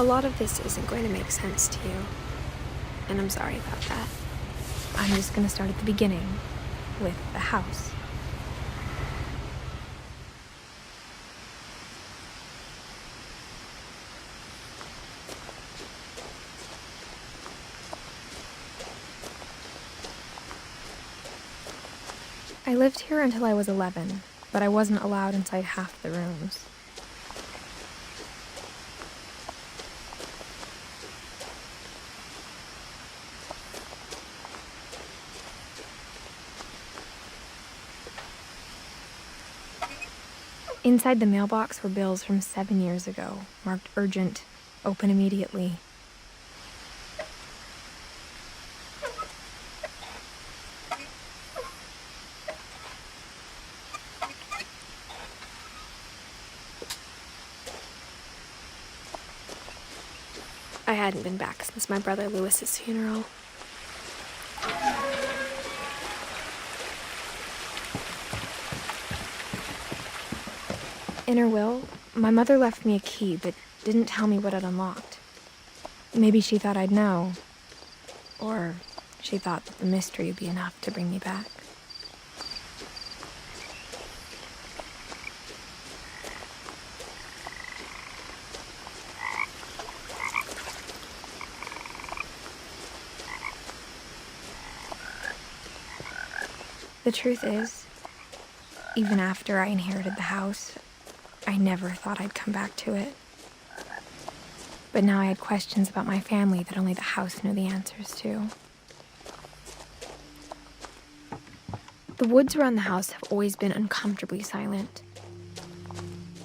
A lot of this isn't going to make sense to you, and I'm sorry about that. I'm just going to start at the beginning, with the house. I lived here until I was 11, but I wasn't allowed inside half the rooms. Inside the mailbox were bills from 7 years ago, marked urgent, open immediately. I hadn't been back since my brother Lewis's funeral. In her will, my mother left me a key, but didn't tell me what it unlocked. Maybe she thought I'd know. Or she thought that the mystery would be enough to bring me back. The truth is, even after I inherited the house, I never thought I'd come back to it. But now I had questions about my family that only the house knew the answers to. The woods around the house have always been uncomfortably silent,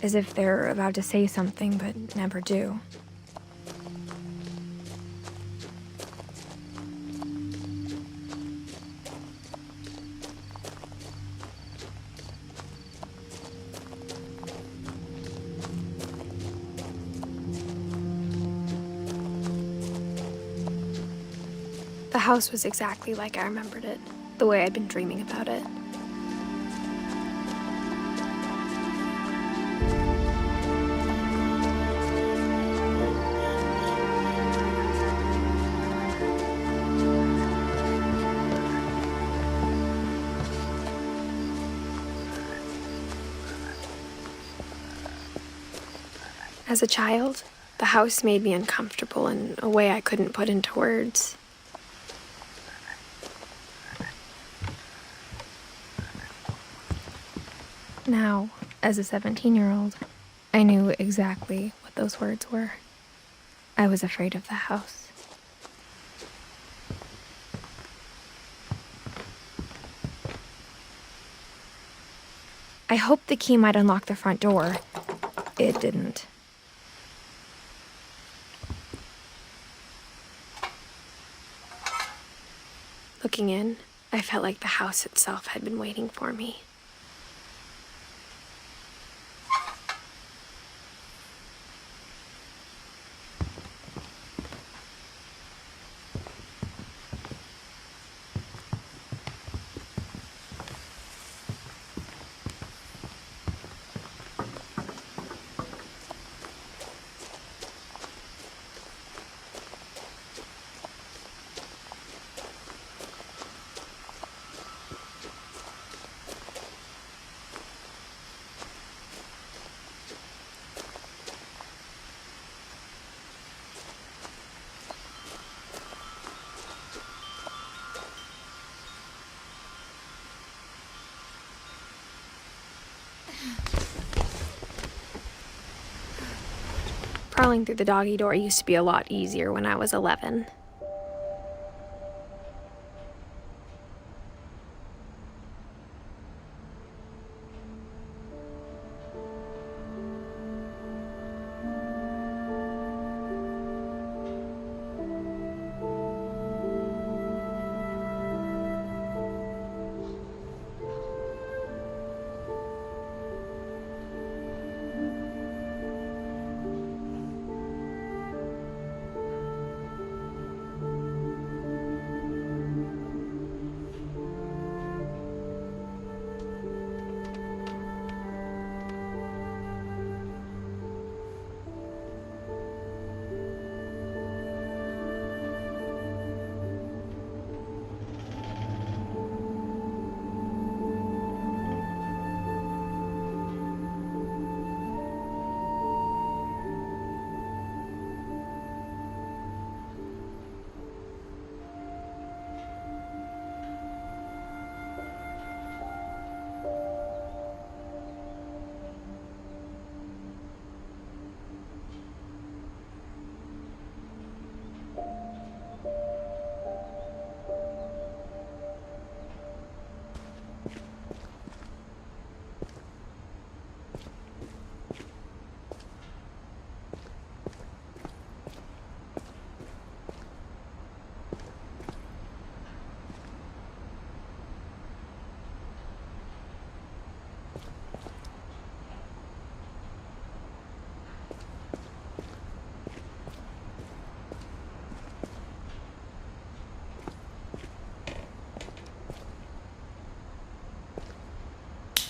as if they're about to say something but never do. The house was exactly like I remembered it, the way I'd been dreaming about it. As a child, the house made me uncomfortable in a way I couldn't put into words. Now, as a 17-year-old, I knew exactly what those words were. I was afraid of the house. I hoped the key might unlock the front door. It didn't. Looking in, I felt like the house itself had been waiting for me. Crawling through the doggy door used to be a lot easier when I was 11.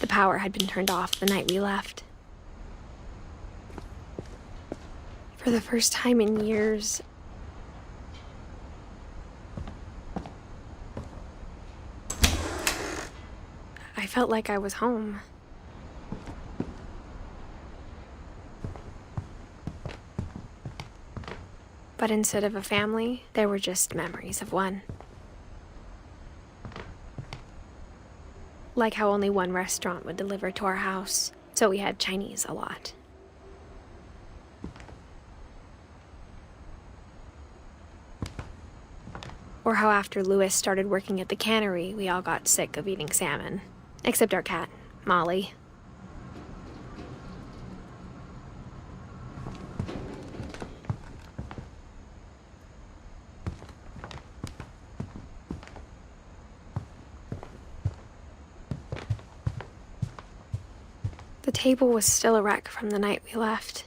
The power had been turned off the night we left. For the first time in years, I felt like I was home. But instead of a family, there were just memories of one. Like how only one restaurant would deliver to our house, so we had Chinese a lot. Or how after Louis started working at the cannery, we all got sick of eating salmon. Except our cat, Molly. The table was still a wreck from the night we left.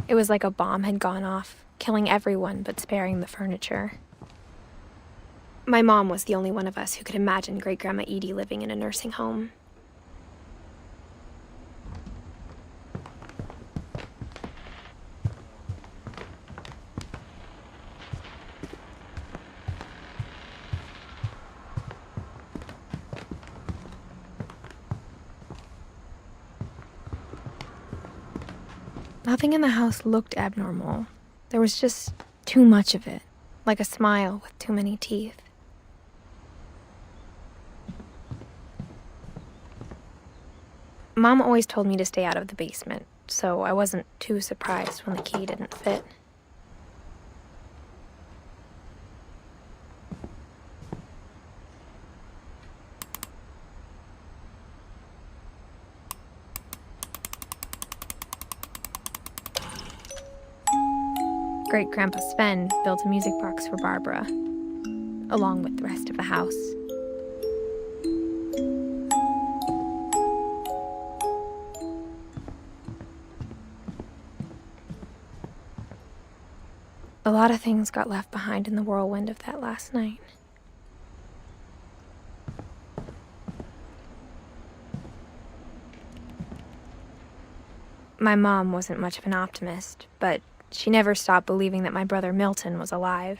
It was like a bomb had gone off, killing everyone but sparing the furniture. My mom was the only one of us who could imagine Great-Grandma Edie living in a nursing home. Nothing in the house looked abnormal. There was just too much of it, like a smile with too many teeth. Mom always told me to stay out of the basement, so I wasn't too surprised when the key didn't fit. Great-Grandpa Sven built a music box for Barbara, along with the rest of the house. A lot of things got left behind in the whirlwind of that last night. My mom wasn't much of an optimist, but she never stopped believing that my brother Milton was alive.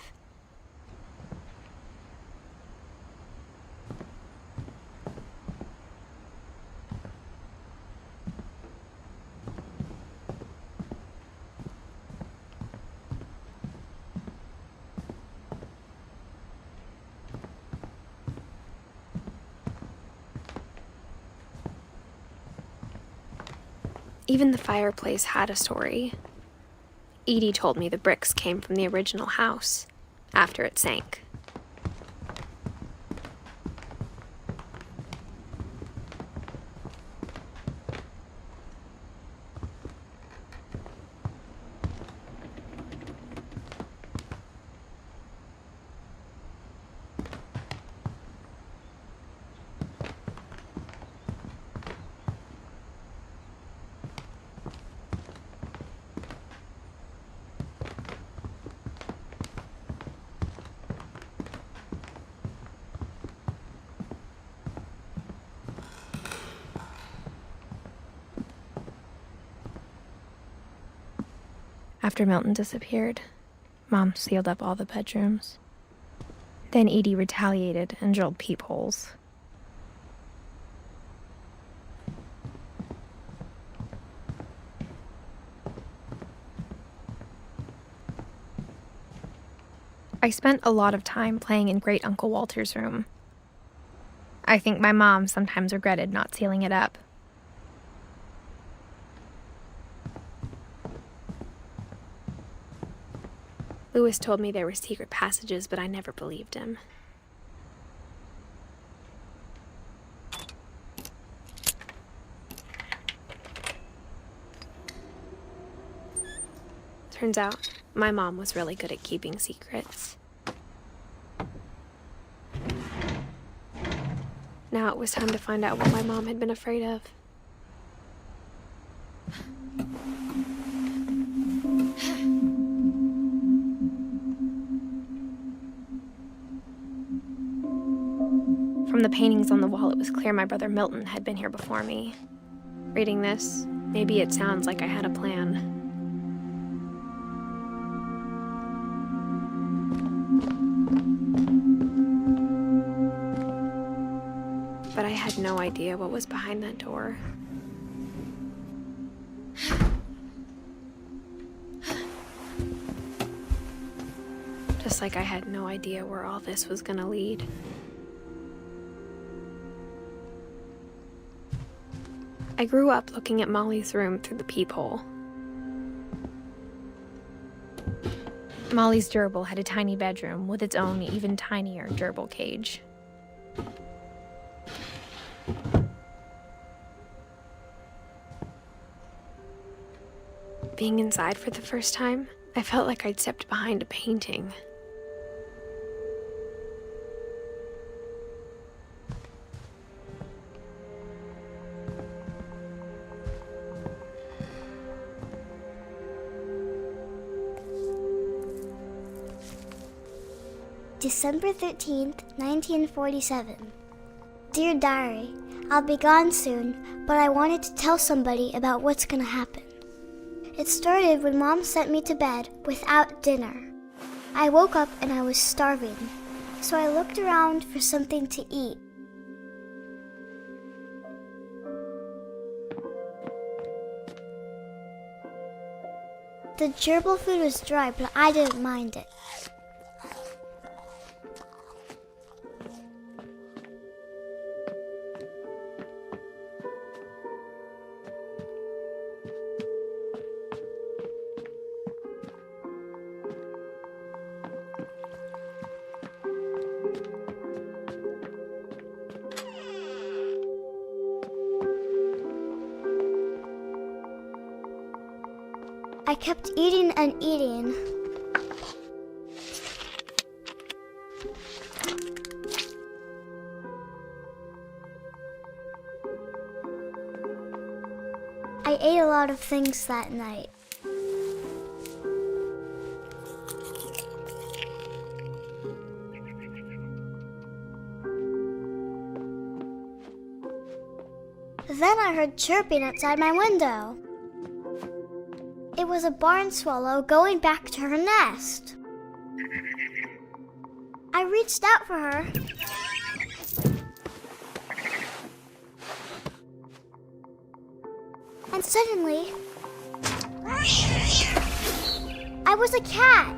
Even the fireplace had a story. Edie told me the bricks came from the original house, after it sank. After Milton disappeared, Mom sealed up all the bedrooms. Then Edie retaliated and drilled peepholes. I spent a lot of time playing in Great Uncle Walter's room. I think my mom sometimes regretted not sealing it up. Louis told me there were secret passages, but I never believed him. Turns out, my mom was really good at keeping secrets. Now it was time to find out what my mom had been afraid of. From the paintings on the wall, it was clear my brother Milton had been here before me. Reading this, maybe it sounds like I had a plan. But I had no idea what was behind that door. Just like I had no idea where all this was gonna lead. I grew up looking at Molly's room through the peephole. Molly's gerbil had a tiny bedroom with its own even tinier gerbil cage. Being inside for the first time, I felt like I'd stepped behind a painting. December 13th, 1947. Dear Diary, I'll be gone soon, but I wanted to tell somebody about what's gonna happen. It started when Mom sent me to bed without dinner. I woke up and I was starving, so I looked around for something to eat. The gerbil food was dry, but I didn't mind it. I kept eating and eating. I ate a lot of things that night. Then I heard chirping outside my window. It was a barn swallow going back to her nest. I reached out for her. And suddenly, I was a cat.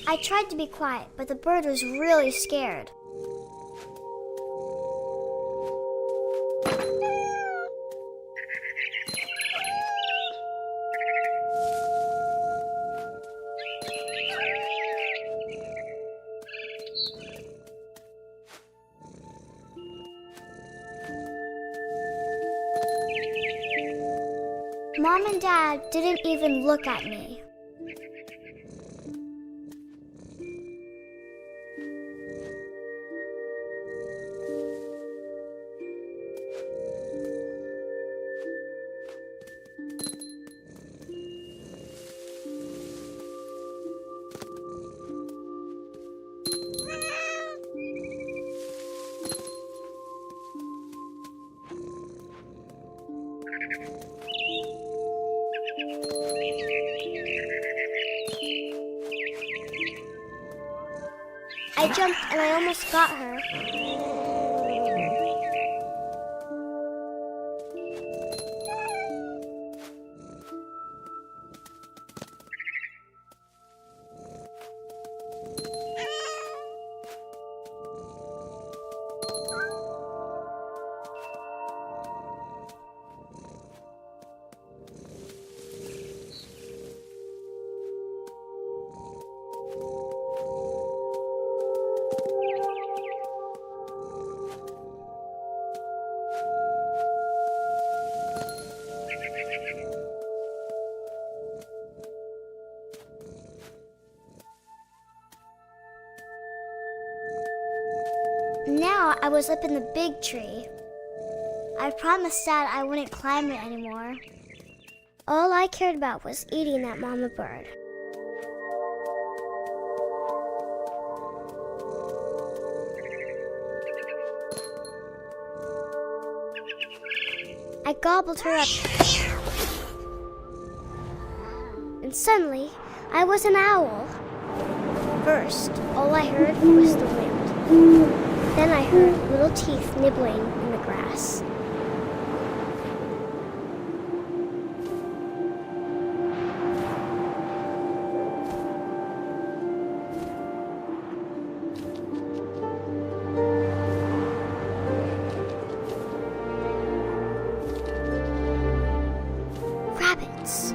I tried to be quiet, but the bird was really scared. Mom and Dad didn't even look at me. I jumped and I almost got her. Now I was up in the big tree. I promised Dad I wouldn't climb it anymore. All I cared about was eating that mama bird. I gobbled her up. And suddenly, I was an owl. First, all I heard was the wind. Then I heard little teeth nibbling in the grass. Rabbits.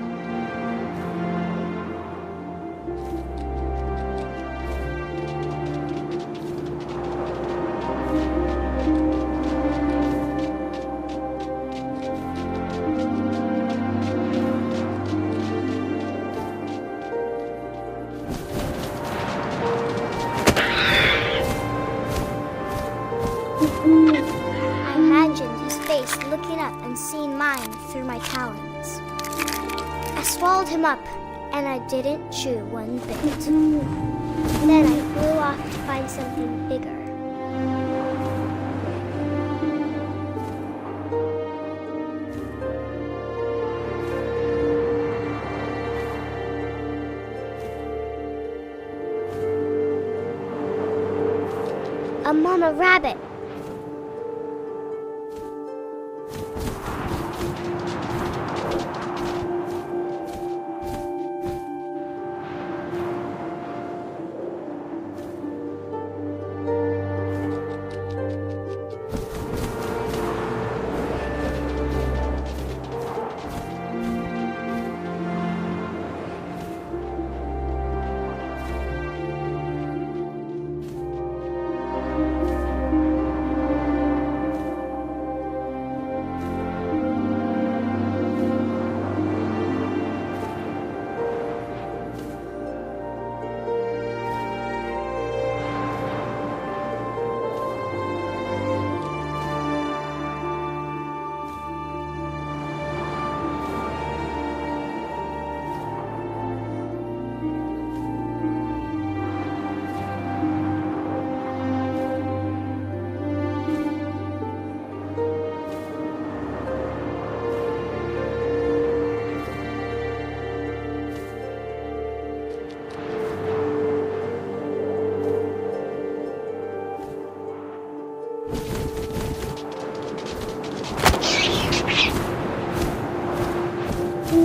I imagined his face looking up and seeing mine through my talons. I swallowed him up, and I didn't chew one bit. Then I flew off to find something bigger. A mama rabbit.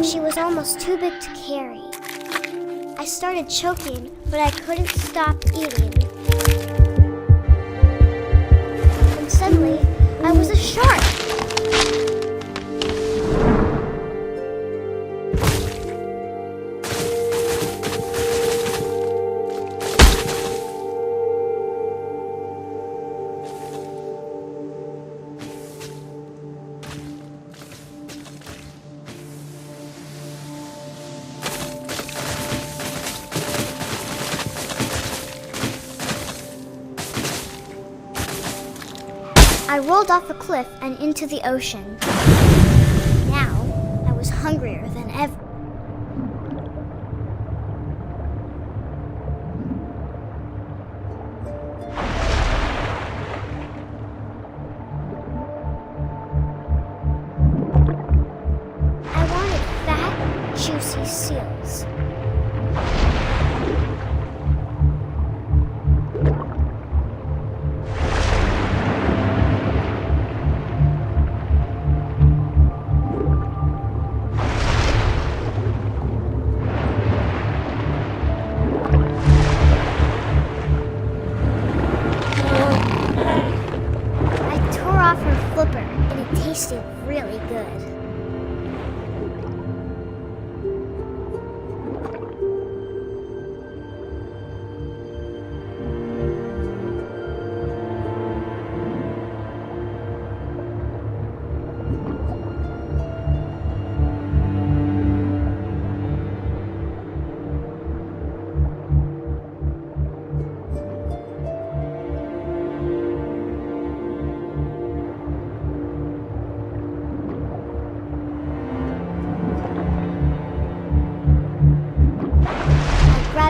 She was almost too big to carry. I started choking, but I couldn't stop eating. And suddenly, I was a shark. I rolled off a cliff and into the ocean. Now, I was hungrier than ever. I wanted fat, juicy seals. Tasted really good.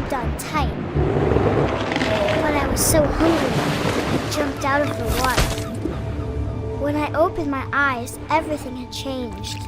grabbed on tight. But I was so hungry, I jumped out of the water. When I opened my eyes, everything had changed.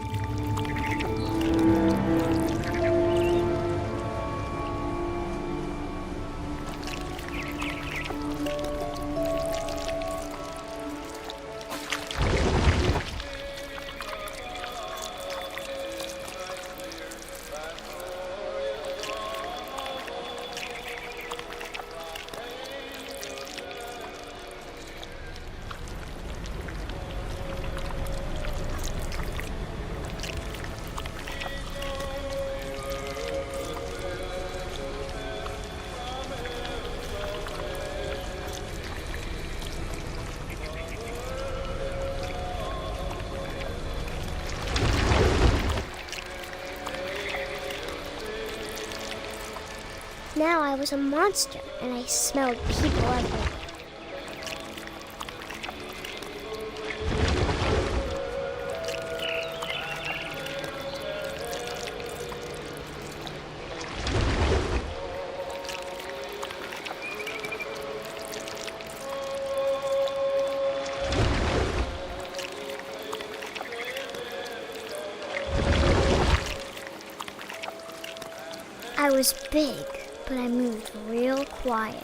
Now I was a monster, and I smelled people everywhere. I was big, but I moved real quiet.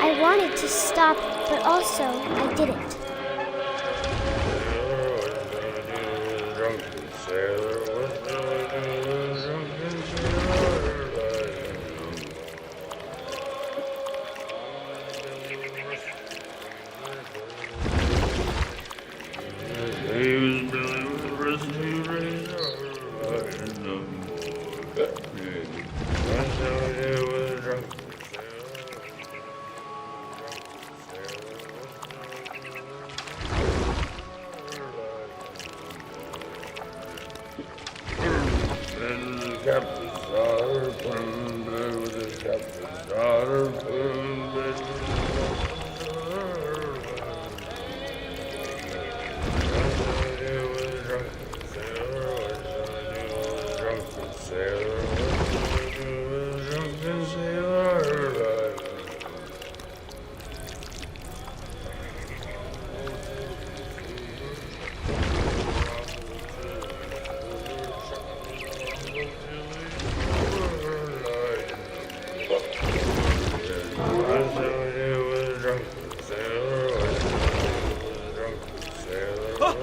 I wanted to stop, but also I didn't.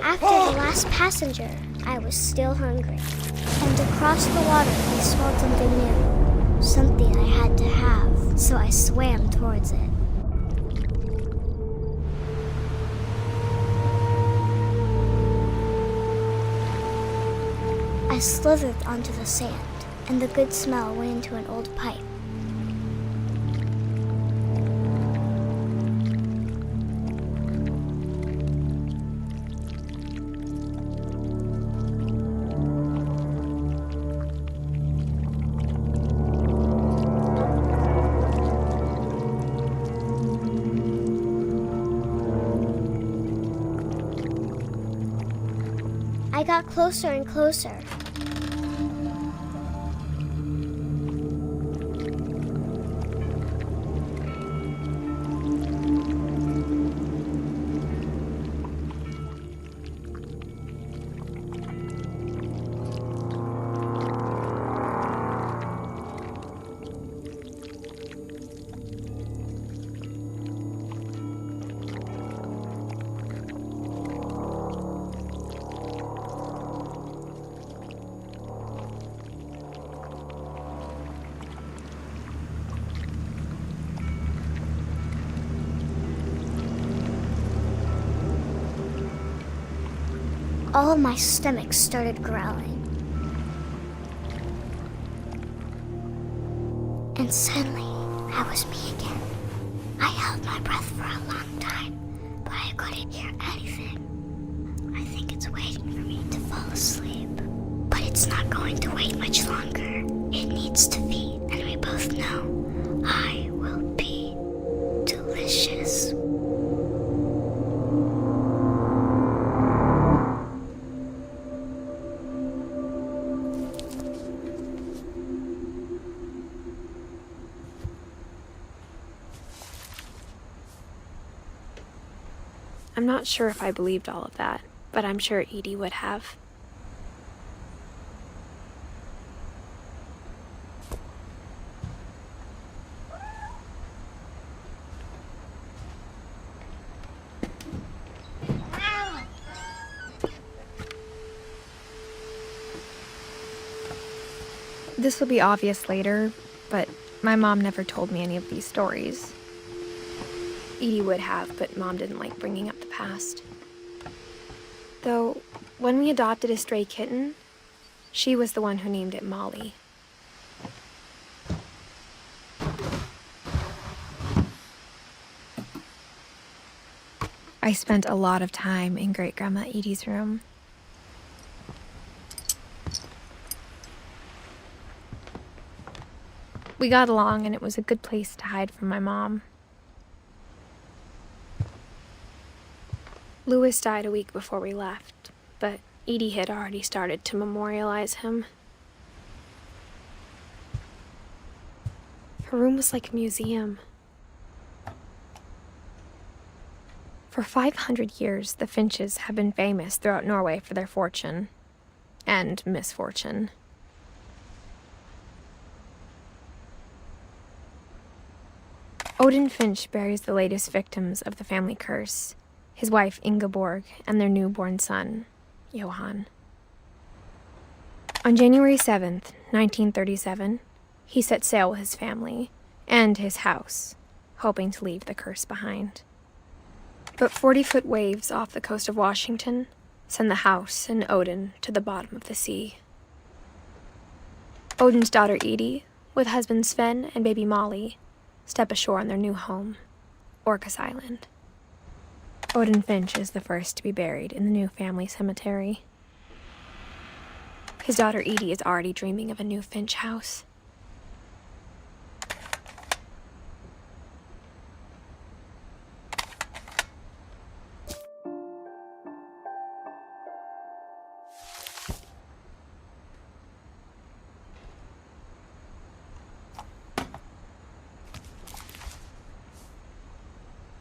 After the last passenger, I was still hungry. And across the water, I smelled something new. Something I had to have, so I swam towards it. I slithered onto the sand, and the good smell went into an old pipe. I got closer and closer. All my stomach started growling. And suddenly, I was me again. I held my breath for a long time, but I couldn't hear anything. I think it's waiting asleep. But it's not going to wait much longer. It needs to feed, and we both know I will be delicious. I'm not sure if I believed all of that, but I'm sure Edie would have. This will be obvious later, but my mom never told me any of these stories. Edie would have, but Mom didn't like bringing up the past. Though, when we adopted a stray kitten, she was the one who named it Molly. I spent a lot of time in Great-Grandma Edie's room. We got along, and it was a good place to hide from my mom. Louis died a week before we left, but Edie had already started to memorialize him. Her room was like a museum. For 500 years, the Finches have been famous throughout Norway for their fortune and misfortune. Odin Finch buries the latest victims of the family curse, his wife Ingeborg and their newborn son, Johan. On January 7th, 1937, he set sail with his family and his house, hoping to leave the curse behind. But 40-foot waves off the coast of Washington send the house and Odin to the bottom of the sea. Odin's daughter Edie, with husband Sven and baby Molly, step ashore on their new home, Orcas Island. Odin Finch is the first to be buried in the new family cemetery. His daughter Edie is already dreaming of a new Finch house.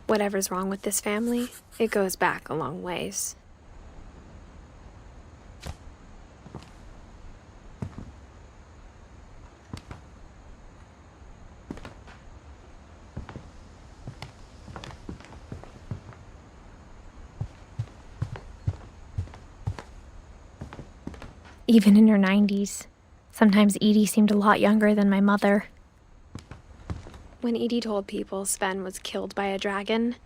Whatever's wrong with this family, it goes back a long ways. Even in her 90s, sometimes Edie seemed a lot younger than my mother. When Edie told people Sven was killed by a dragon,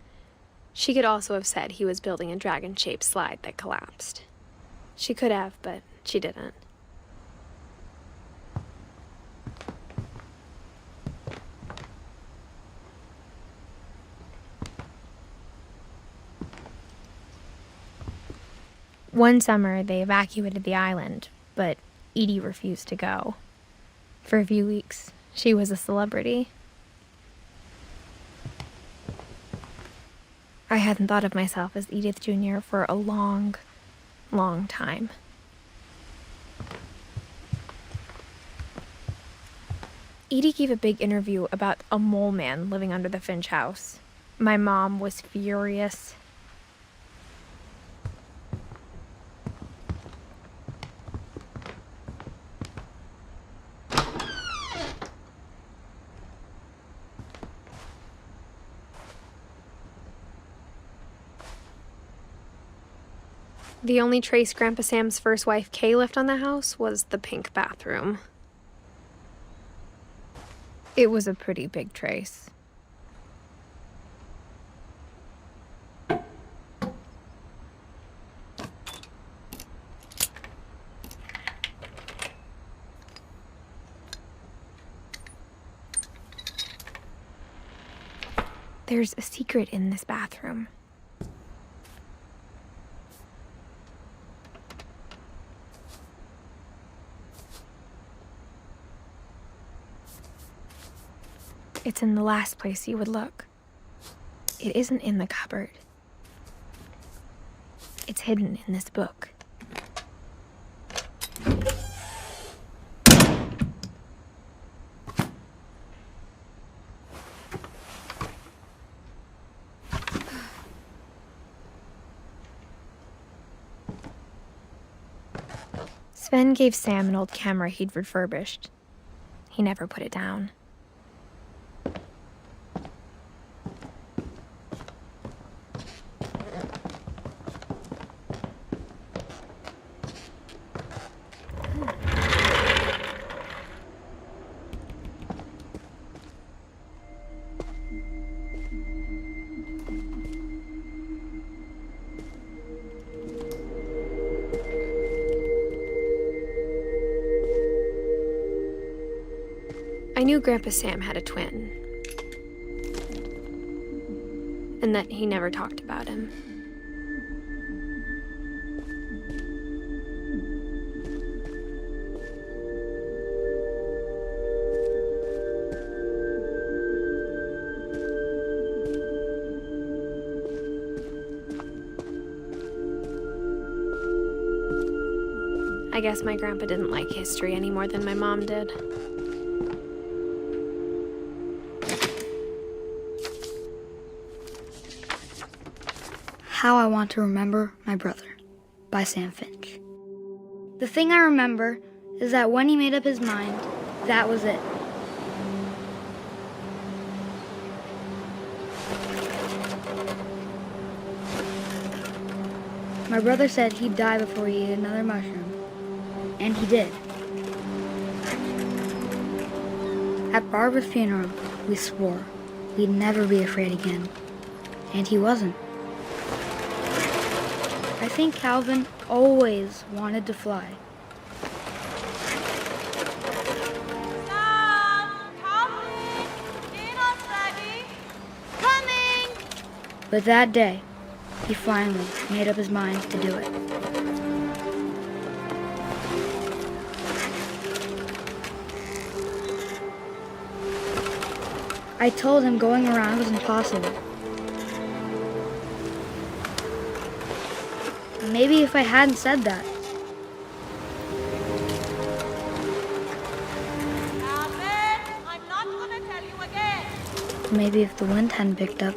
she could also have said he was building a dragon-shaped slide that collapsed. She could have, but she didn't. One summer, they evacuated the island, but Edie refused to go. For a few weeks, she was a celebrity. I hadn't thought of myself as Edith Jr. for a long, long time. Edie gave a big interview about a mole man living under the Finch house. My mom was furious. The only trace Grandpa Sam's first wife, Kay, left on the house was the pink bathroom. It was a pretty big trace. There's a secret in this bathroom. It's in the last place you would look. It isn't in the cupboard. It's hidden in this book. Sven gave Sam an old camera he'd refurbished. He never put it down. I knew Grandpa Sam had a twin, and that he never talked about him. I guess my grandpa didn't like history any more than my mom did. How I Want to Remember My Brother by Sam Finch. The thing I remember is that when he made up his mind, that was it. My brother said he'd die before he ate another mushroom, and he did. At Barbara's funeral, we swore we'd never be afraid again, and he wasn't. I think Calvin always wanted to fly. Sam! Calvin! Dinner's ready! Coming! But that day, he finally made up his mind to do it. I told him going around was impossible. Maybe if I hadn't said that. Calvin, I'm not gonna tell you again. Maybe if the wind hadn't picked up.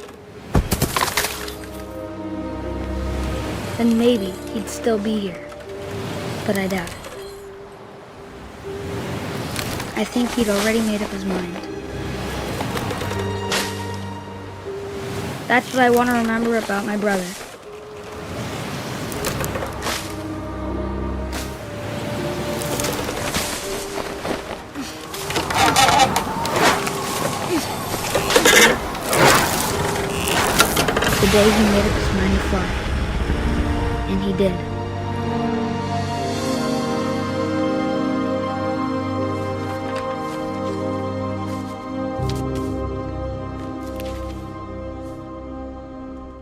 Then maybe he'd still be here. But I doubt it. I think he'd already made up his mind. That's what I want to remember about my brother. The day he made up his mind to fly. And he did.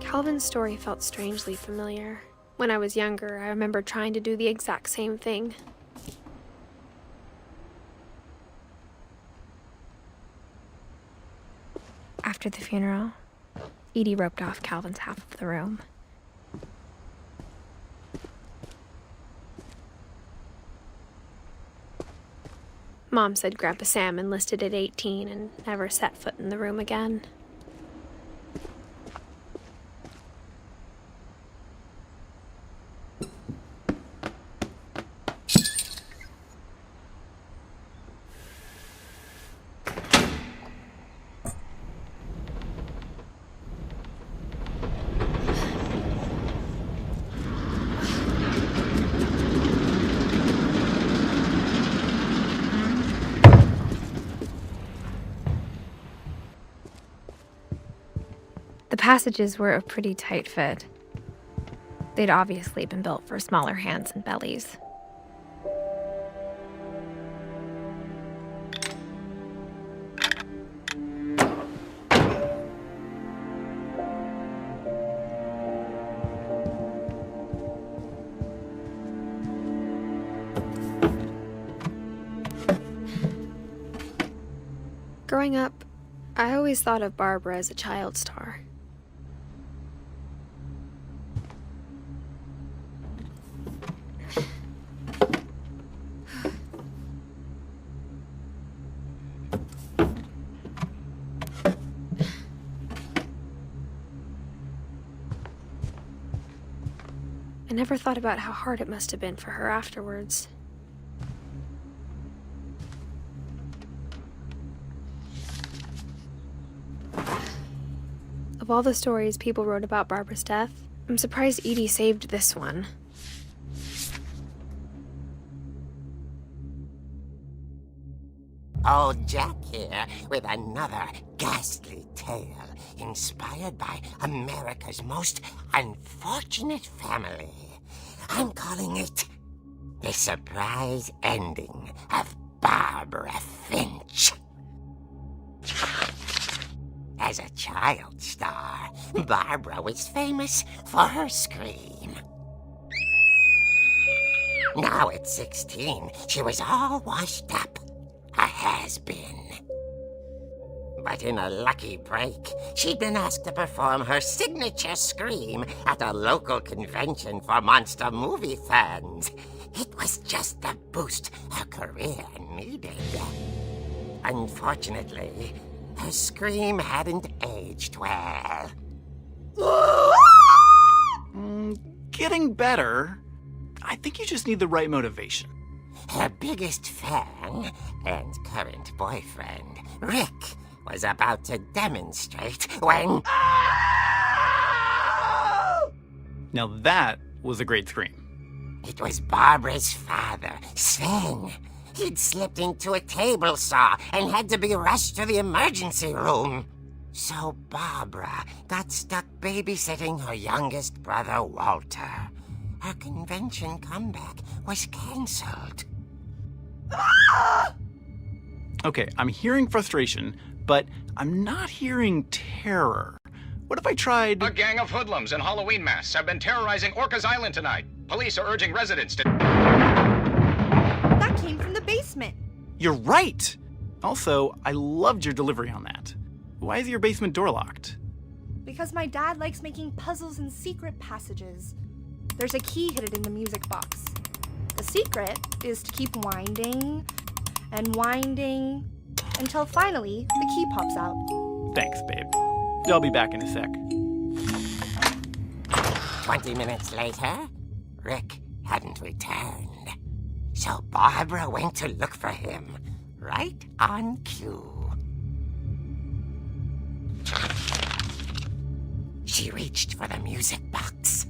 Calvin's story felt strangely familiar. When I was younger, I remember trying to do the exact same thing. After the funeral, Edie roped off Calvin's half of the room. Mom said Grandpa Sam enlisted at 18 and never set foot in the room again. The passages were a pretty tight fit. They'd obviously been built for smaller hands and bellies. Growing up, I always thought of Barbara as a child star. I never thought about how hard it must have been for her afterwards. Of all the stories people wrote about Barbara's death, I'm surprised Edie saved this one. Old Jack here with another ghastly tale inspired by America's most unfortunate family. I'm calling it The Surprise Ending of Barbara Finch. As a child star, Barbara was famous for her scream. Now at 16, she was all washed up. A has-been. But in a lucky break, she'd been asked to perform her signature scream at a local convention for monster movie fans. It was just the boost her career needed. Unfortunately, her scream hadn't aged well. Getting better. I think you just need the right motivation. Her biggest fan and current boyfriend, Rick, was about to demonstrate when... Now that was a great scream. It was Barbara's father, Sven. He'd slipped into a table saw and had to be rushed to the emergency room. So Barbara got stuck babysitting her youngest brother, Walter. Her convention comeback was cancelled. Okay, I'm hearing frustration, but I'm not hearing terror. What if I tried... A gang of hoodlums in Halloween masks have been terrorizing Orcas Island tonight. Police are urging residents to... That came from the basement. You're right! Also, I loved your delivery on that. Why is your basement door locked? Because my dad likes making puzzles and secret passages. There's a key hidden in the music box. The secret is to keep winding and winding until finally the key pops out. Thanks, babe. I'll be back in a sec. 20 minutes later, Rick hadn't returned. So Barbara went to look for him, right on cue. She reached for the music box.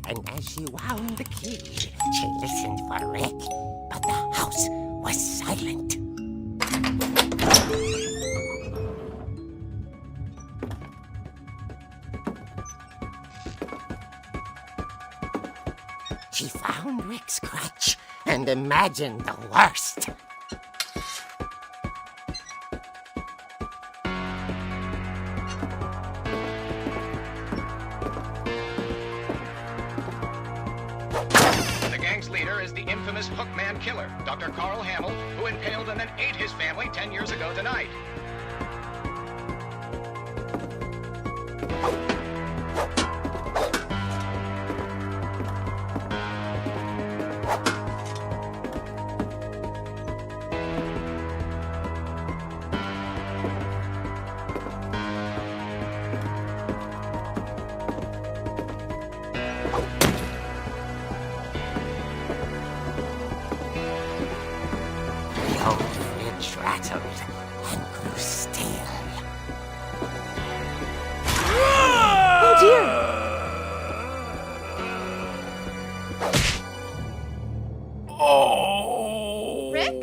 And as she wound the key, she listened for Rick, but the house was silent. She found Rick's crutch and imagined the worst. The gang's leader is the infamous Hookman killer, Dr. Carl Hamill, who impaled and then ate his family 10 years ago tonight. The old fridge rattled and grew still. Oh dear! Oh! Rick?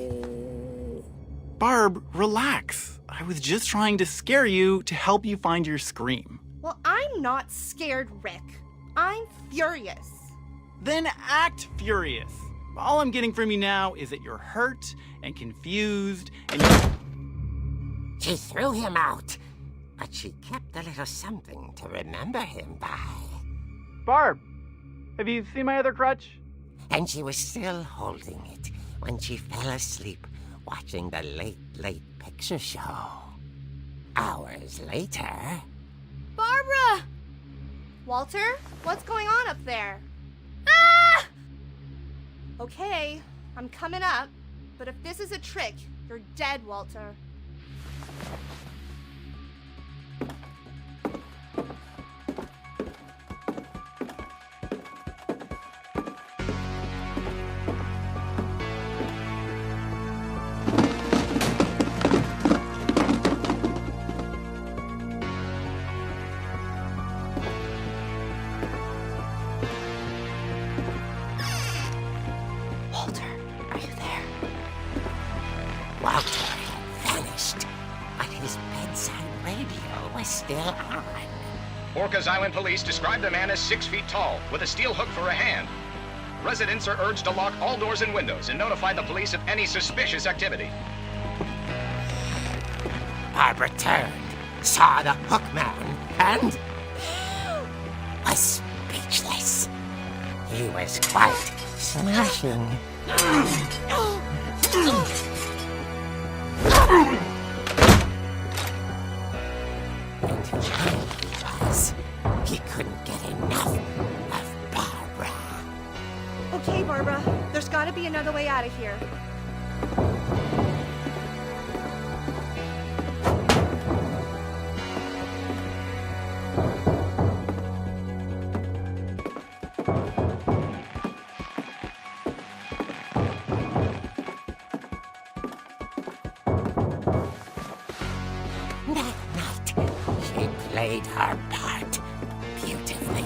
Barb, relax. I was just trying to scare you to help you find your scream. Well, I'm not scared, Rick. I'm furious. Then act furious. All I'm getting from you now is that you're hurt and confused and She threw him out, but she kept a little something to remember him by. Barb, have you seen my other crutch? And she was still holding it when she fell asleep watching the late picture show. Hours later... Barbara! Walter, what's going on up there? Ah! Okay, I'm coming up, but if this is a trick, you're dead, Walter. Walter had vanished, but his bedside radio was still on. Orcas Island police describe the man as 6 feet tall, with a steel hook for a hand. Residents are urged to lock all doors and windows and notify the police of any suspicious activity. Barbara turned, saw the hook man, and was speechless. He was quite smashing. And he couldn't get enough of Barbara. Okay, Barbara, there's gotta be another way out of here. That night, she played her part beautifully.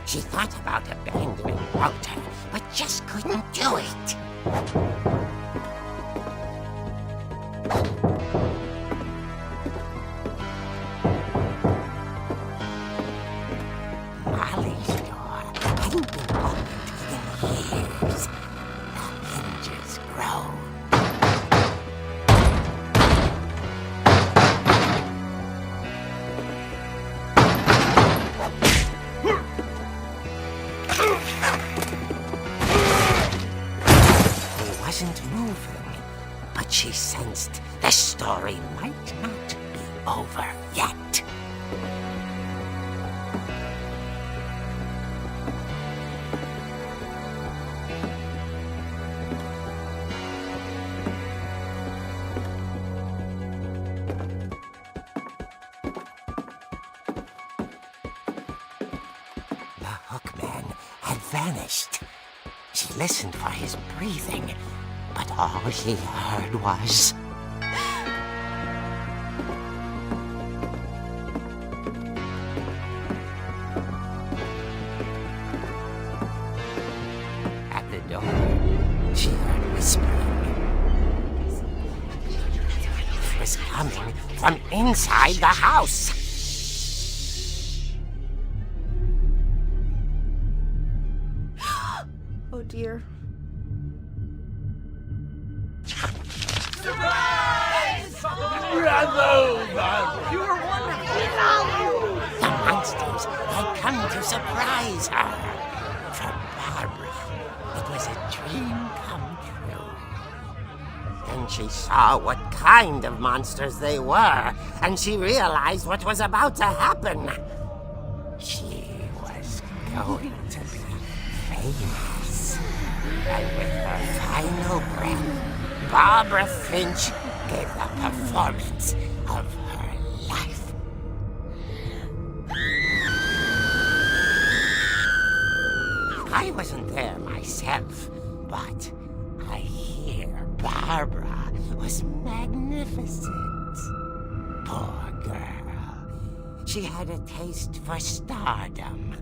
She thought about abandoning Walter, but just couldn't do it. Molly's door hadn't been opened in years. The hinges groaned. He wasn't moving, but she sensed the story might not be over yet. The hookman had vanished. She listened for his breathing, but all she heard was... At the door, she heard whispering. It was coming from inside the house. Oh dear. The monsters had come to surprise her. For Barbara, it was a dream come true. Then she saw what kind of monsters they were, and she realized what was about to happen. She was going to be famous. And with her final breath, Barbara Finch gave the performance of her life. I wasn't there myself, but I hear Barbara was magnificent. Poor girl. She had a taste for stardom.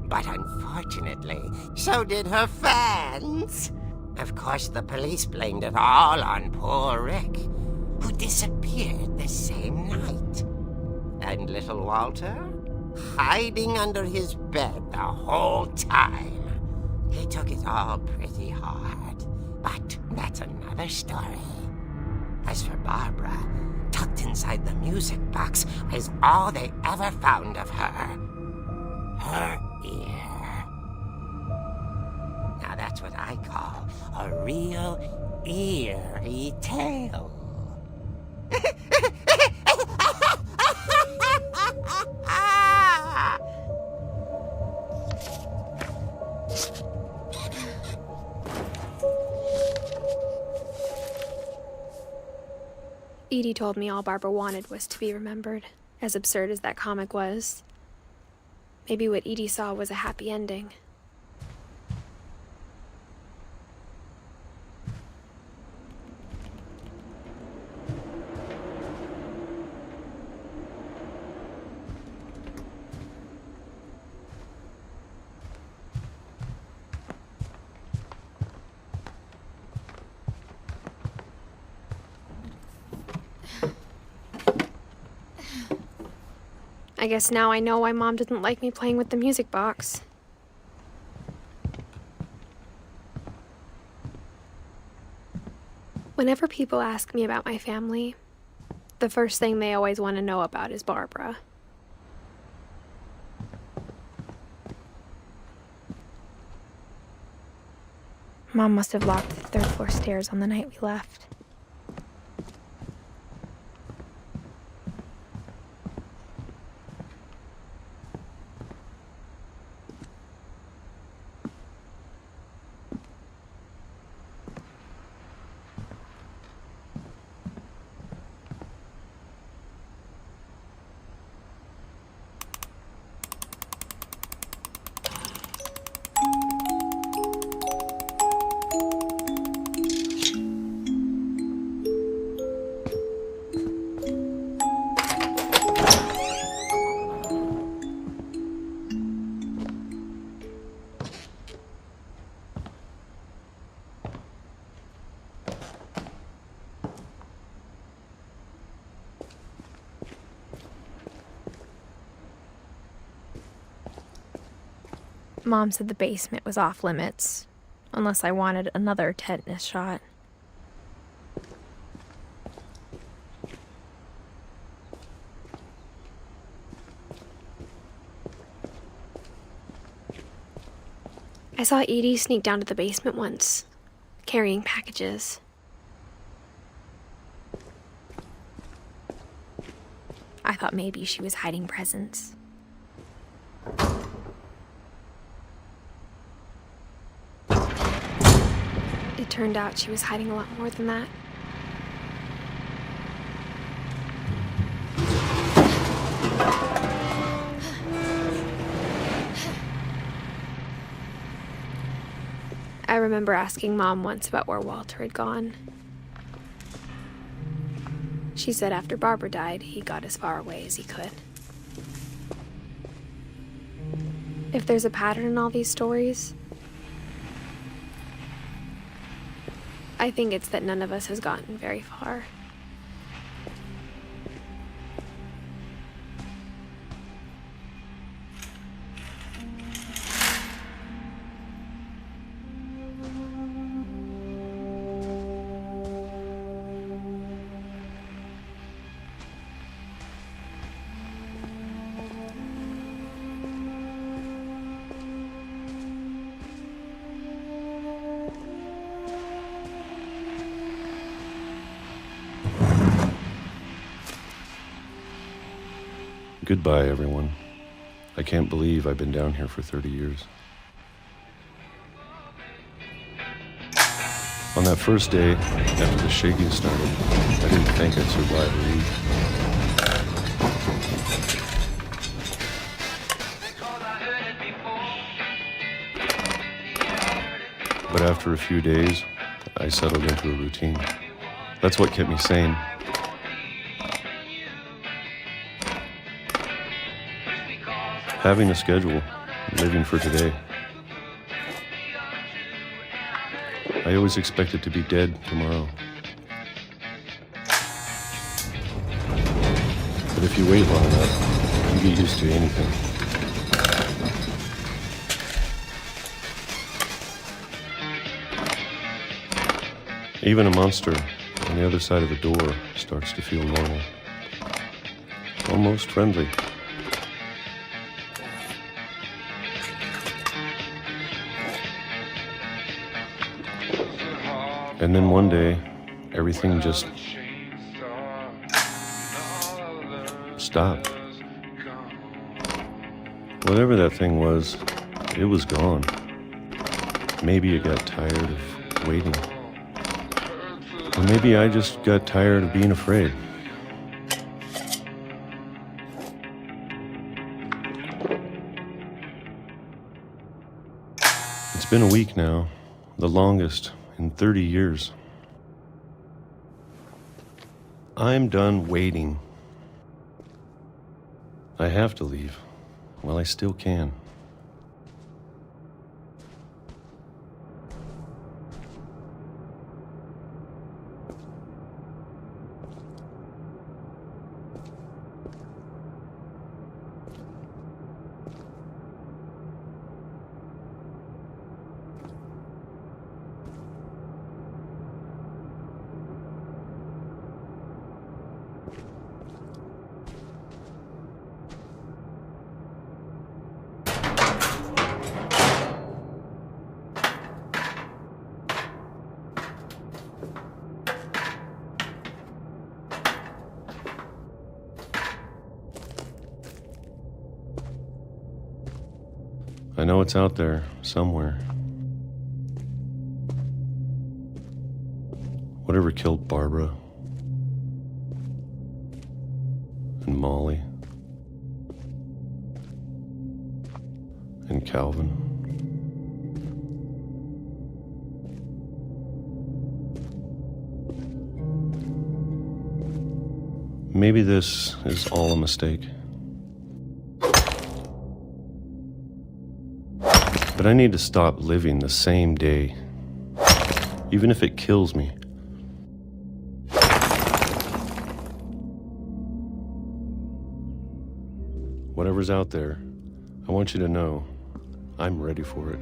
But unfortunately, so did her fans. Of course, the police blamed it all on poor Rick, who disappeared the same night. And little Walter? Hiding under his bed the whole time. He took it all pretty hard, but that's another story. As for Barbara, tucked inside the music box is all they ever found of her. Her ear. Now that's what I call a real eerie tale. Edie told me all Barbara wanted was to be remembered, as absurd as that comic was. Maybe what Edie saw was a happy ending. I guess now I know why Mom didn't like me playing with the music box. Whenever people ask me about my family, the first thing they always want to know about is Barbara. Mom must have locked the third floor stairs on the night we left. Mom said the basement was off limits, unless I wanted another tetanus shot. I saw Edie sneak down to the basement once, carrying packages. I thought maybe she was hiding presents. It turned out she was hiding a lot more than that. I remember asking Mom once about where Walter had gone. She said after Barbara died, he got as far away as he could. If there's a pattern in all these stories, I think it's that none of us has gotten very far. Goodbye, everyone. I can't believe I've been down here for 30 years. On that first day, after the shaking started, I didn't think I'd survive a week. But after a few days, I settled into a routine. That's what kept me sane. Having a schedule, living for today. I always expected to be dead tomorrow. But if you wait long enough, you get used to anything. Even a monster on the other side of the door starts to feel normal. Almost friendly. And then one day, everything just stopped. Whatever that thing was, it was gone. Maybe it got tired of waiting. Or maybe I just got tired of being afraid. It's been a week now, the longest in 30 years. I'm done waiting. I have to leave while I still can. I know it's out there, somewhere. Whatever killed Barbara and Molly and Calvin. Maybe this is all a mistake. But I need to stop living the same day, even if it kills me. Whatever's out there, I want you to know I'm ready for it.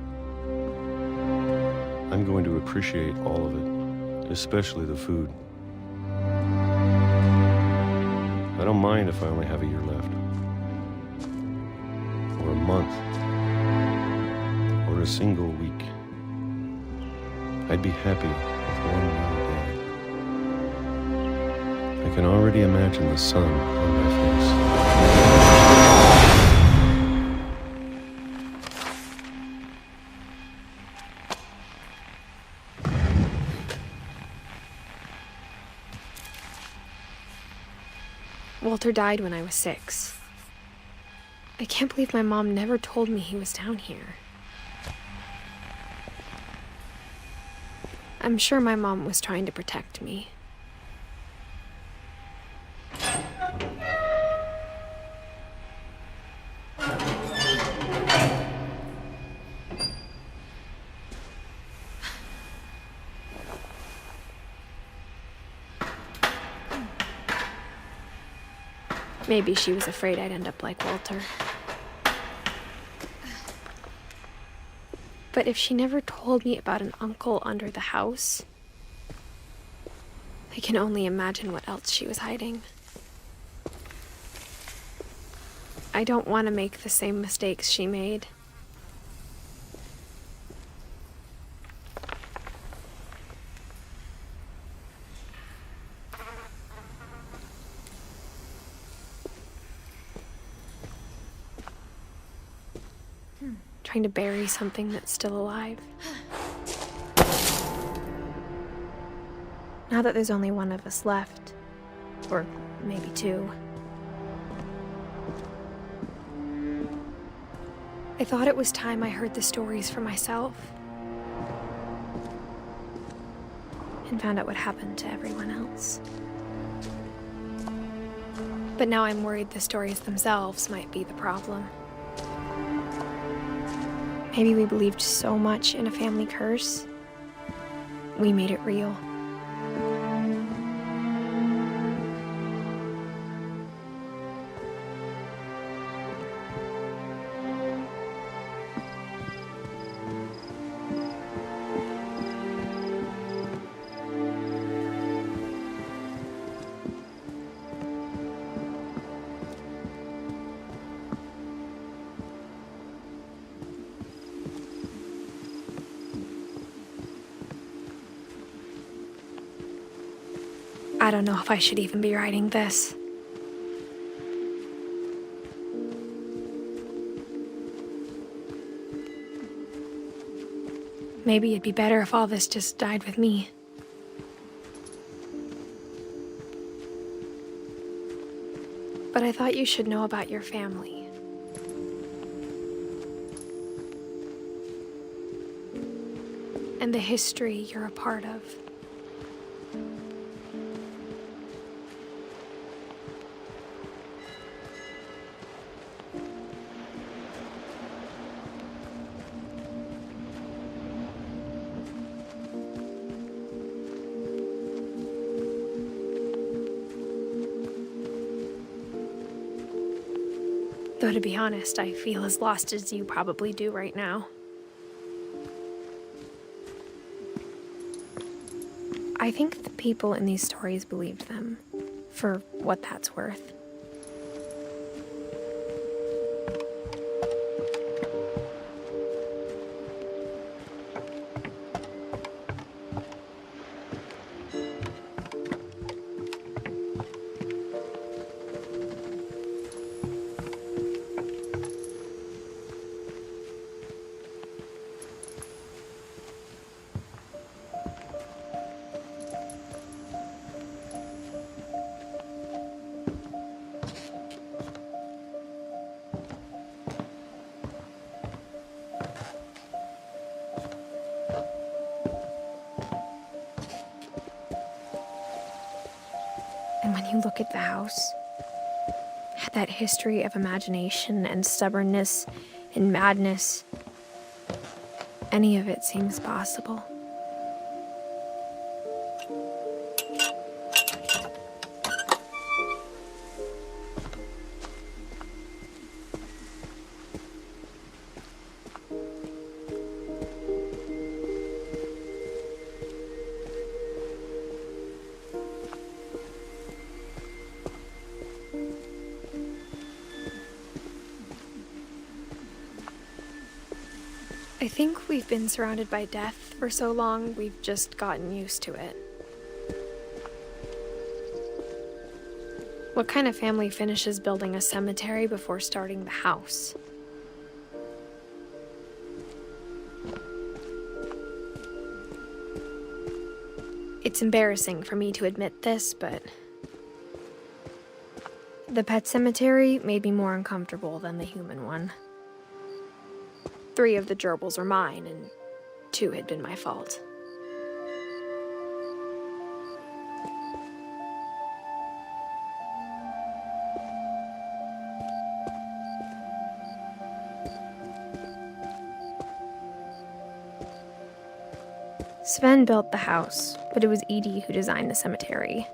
I'm going to appreciate all of it, especially the food. I don't mind if I only have a year left, or a month, or a single week. I'd be happy with one more day. I can already imagine the sun on my face. Walter died when I was 6. I can't believe my mom never told me he was down here. I'm sure my mom was trying to protect me. Maybe she was afraid I'd end up like Walter. But if she never told me about an uncle under the house, I can only imagine what else she was hiding. I don't want to make the same mistakes she made. Trying to bury something that's still alive. Now that there's only one of us left, or maybe 2, I thought it was time I heard the stories for myself and found out what happened to everyone else. But now I'm worried the stories themselves might be the problem. Maybe we believed so much in a family curse, we made it real. I don't know if I should even be writing this. Maybe it'd be better if all this just died with me. But I thought you should know about your family. And the history you're a part of. Though to be honest, I feel as lost as you probably do right now. I think the people in these stories believed them, for what that's worth. And when you look at the house, that history of imagination and stubbornness and madness, any of it seems possible. I think we've been surrounded by death for so long, we've just gotten used to it. What kind of family finishes building a cemetery before starting the house? It's embarrassing for me to admit this, but the pet cemetery made me more uncomfortable than the human one. 3 of the gerbils were mine, and 2 had been my fault. Sven built the house, but it was Edie who designed the cemetery.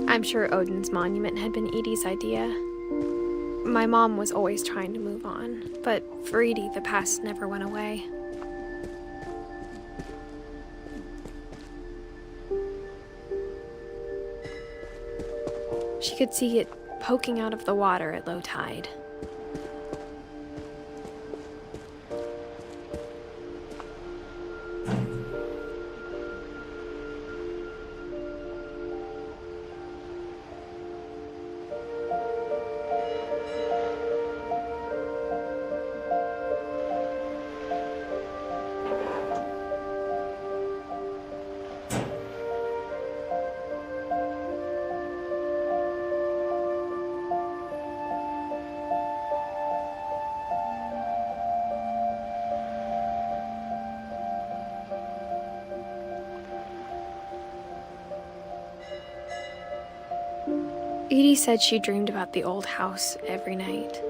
I'm sure Odin's monument had been Edie's idea. My mom was always trying to move on, but for Edie, the past never went away. She could see it poking out of the water at low tide. Edie said she dreamed about the old house every night.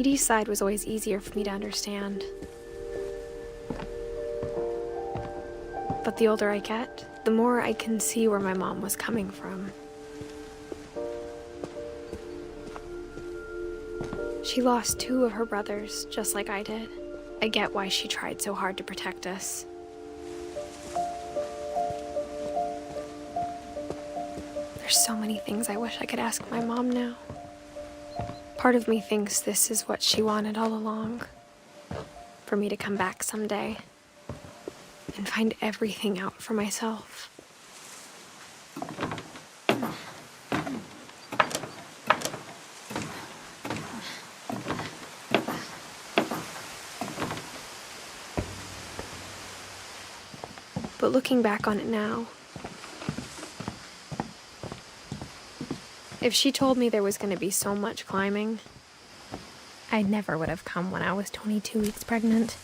Edie's side was always easier for me to understand. But the older I get, the more I can see where my mom was coming from. She lost 2 of her brothers, just like I did. I get why she tried so hard to protect us. There's so many things I wish I could ask my mom now. Part of me thinks this is what she wanted all along. For me to come back someday and find everything out for myself. But looking back on it now, if she told me there was going to be so much climbing, I never would have come when I was 22 weeks pregnant.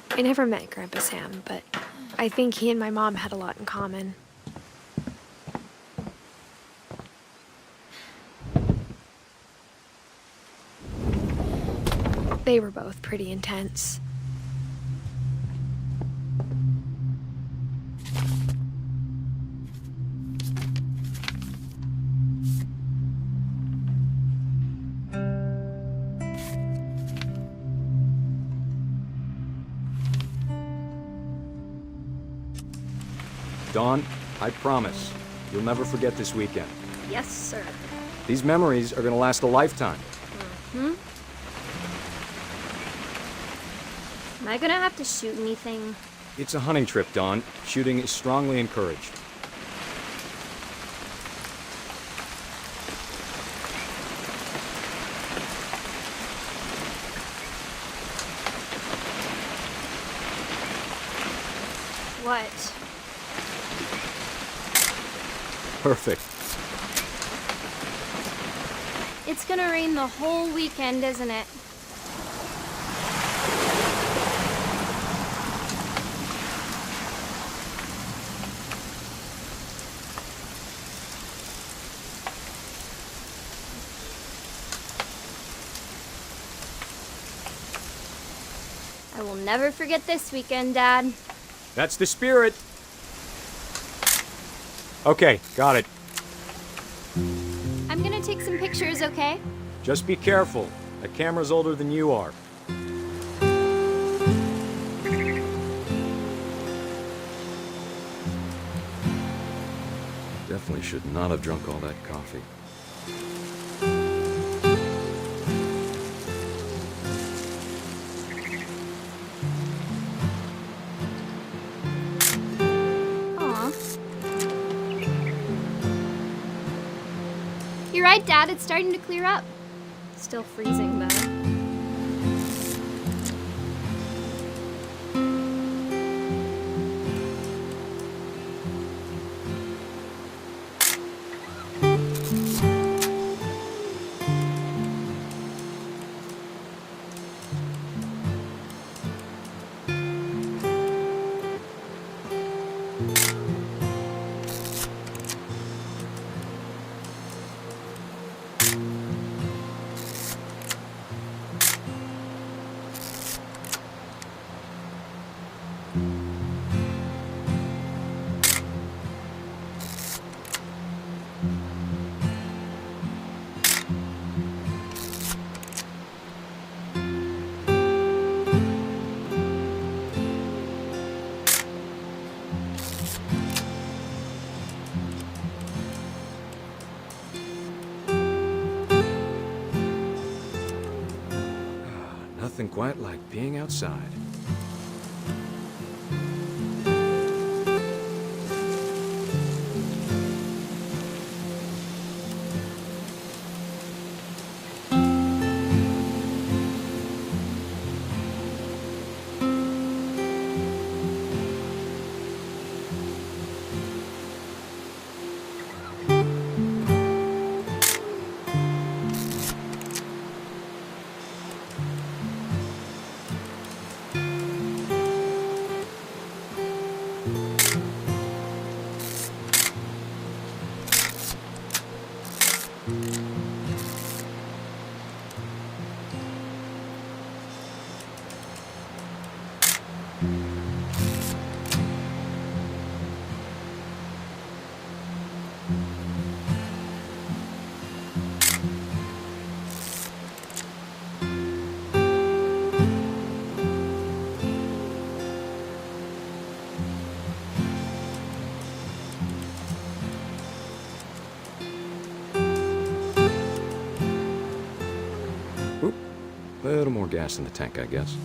I never met Grandpa Sam, but I think he and my mom had a lot in common. They were both pretty intense. Dawn, I promise, you'll never forget this weekend. Yes, sir. These memories are gonna last a lifetime. Am I gonna have to shoot anything? It's a hunting trip, Dawn. Shooting is strongly encouraged. What? Perfect. It's gonna rain the whole weekend, isn't it? I will never forget this weekend, Dad. That's the spirit. Okay, got it. I'm gonna take some pictures, okay? Just be careful. That camera's older than you are. Definitely should not have drunk all that coffee. Aw. You're right, Dad. It's starting to clear up. Still freezing, though. Nothing quite like being outside. Oop. A little more gas in the tank, I guess.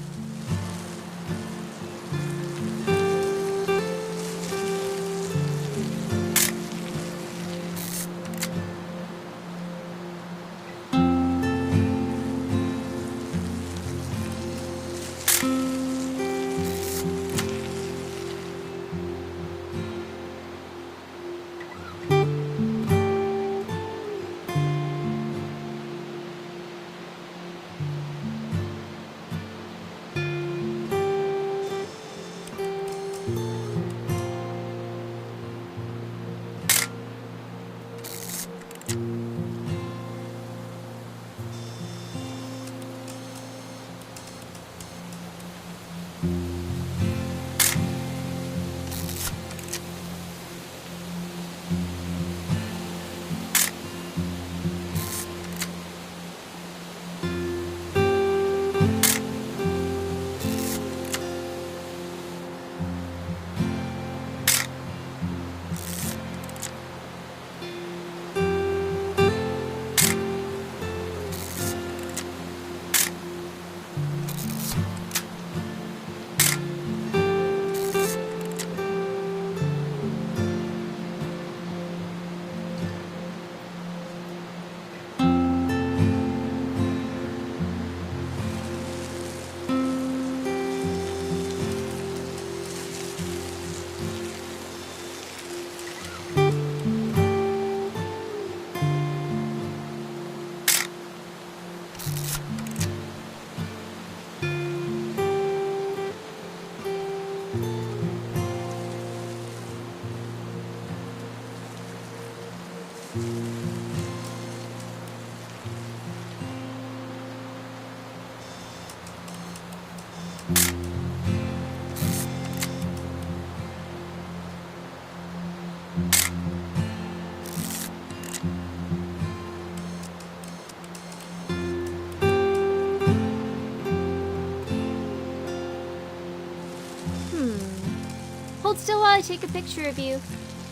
Hold still while I take a picture of you.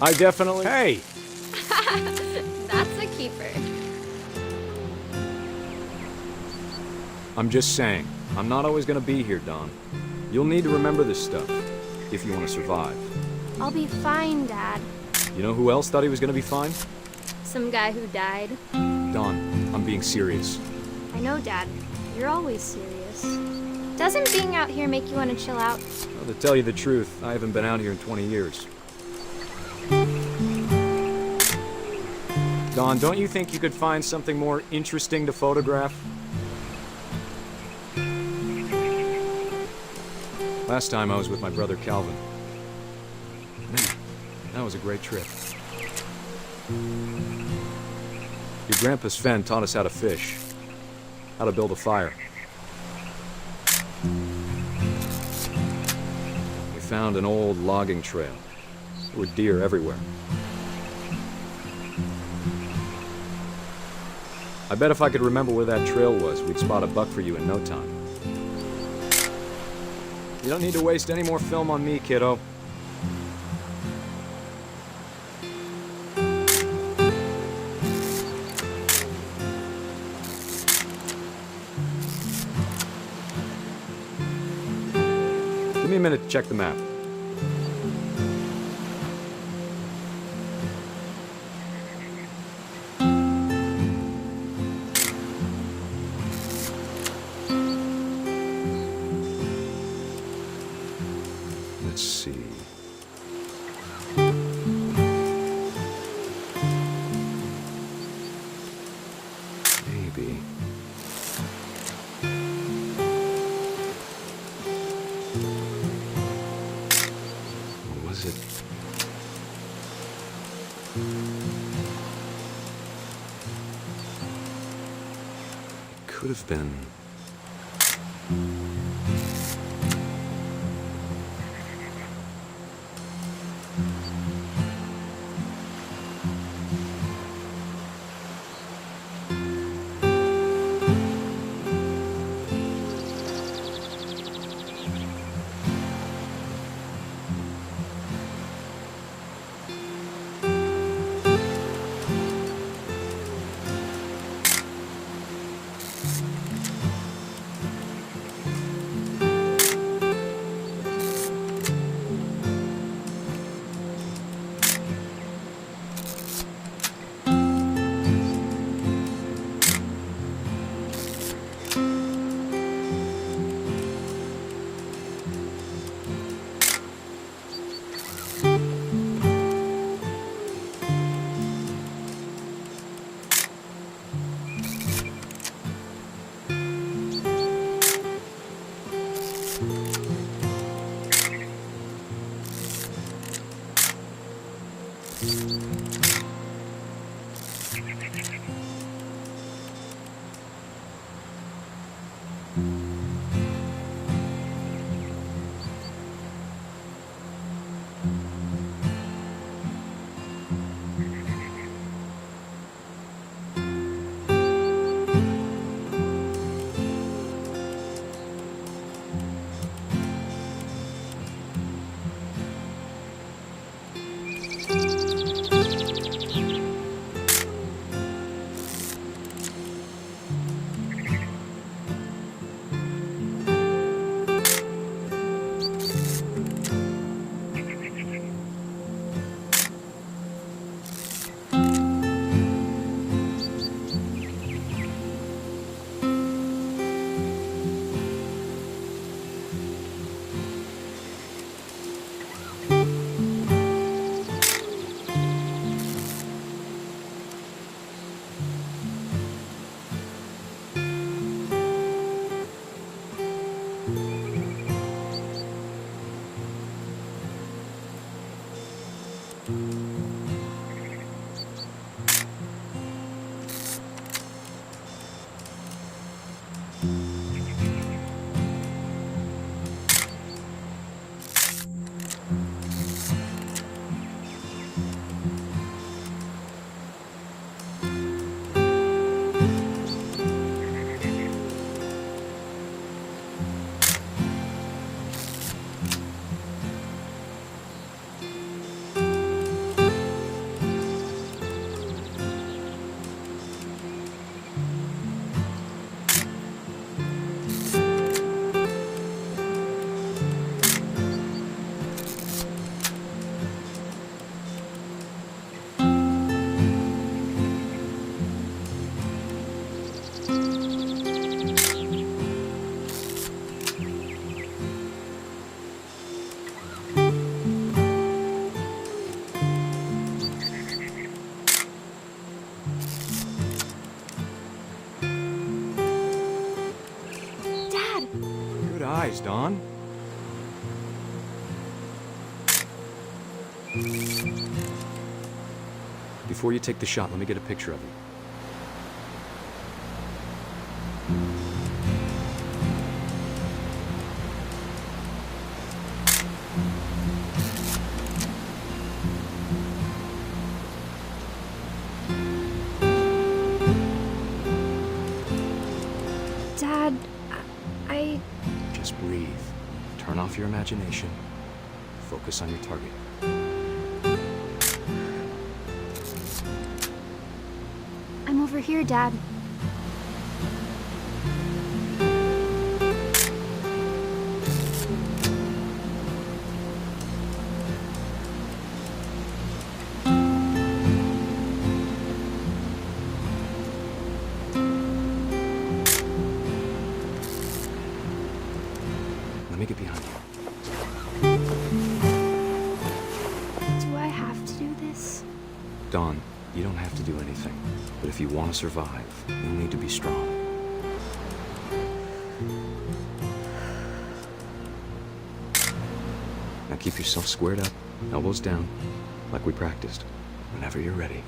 I definitely... Hey! That's a keeper. I'm just saying, I'm not always gonna be here, Don. You'll need to remember this stuff, if you want to survive. I'll be fine, Dad. You know who else thought he was gonna be fine? Some guy who died. Don, I'm being serious. I know, Dad. You're always serious. Doesn't being out here make you want to chill out? Well, to tell you the truth, I haven't been out here in 20 years. Don, don't you think you could find something more interesting to photograph? Last time I was with my brother Calvin. Man, that was a great trip. Your grandpa Sven taught us how to fish, how to build a fire. We found an old logging trail. There were deer everywhere. I bet if I could remember where that trail was, we'd spot a buck for you in no time. You don't need to waste any more film on me, kiddo. Give me a minute to check the map. Let's see. Maybe. Or was it? could have been... Eyes, Dawn. Before you take the shot, let me get a picture of you. Dad, I... Just breathe. Turn off your imagination. Focus on your target. I'm over here, Dad. Let me get behind you. Do I have to do this? Dawn, you don't have to do anything. But if you want to survive, you'll need to be strong. Now keep yourself squared up, elbows down, like we practiced, whenever you're ready.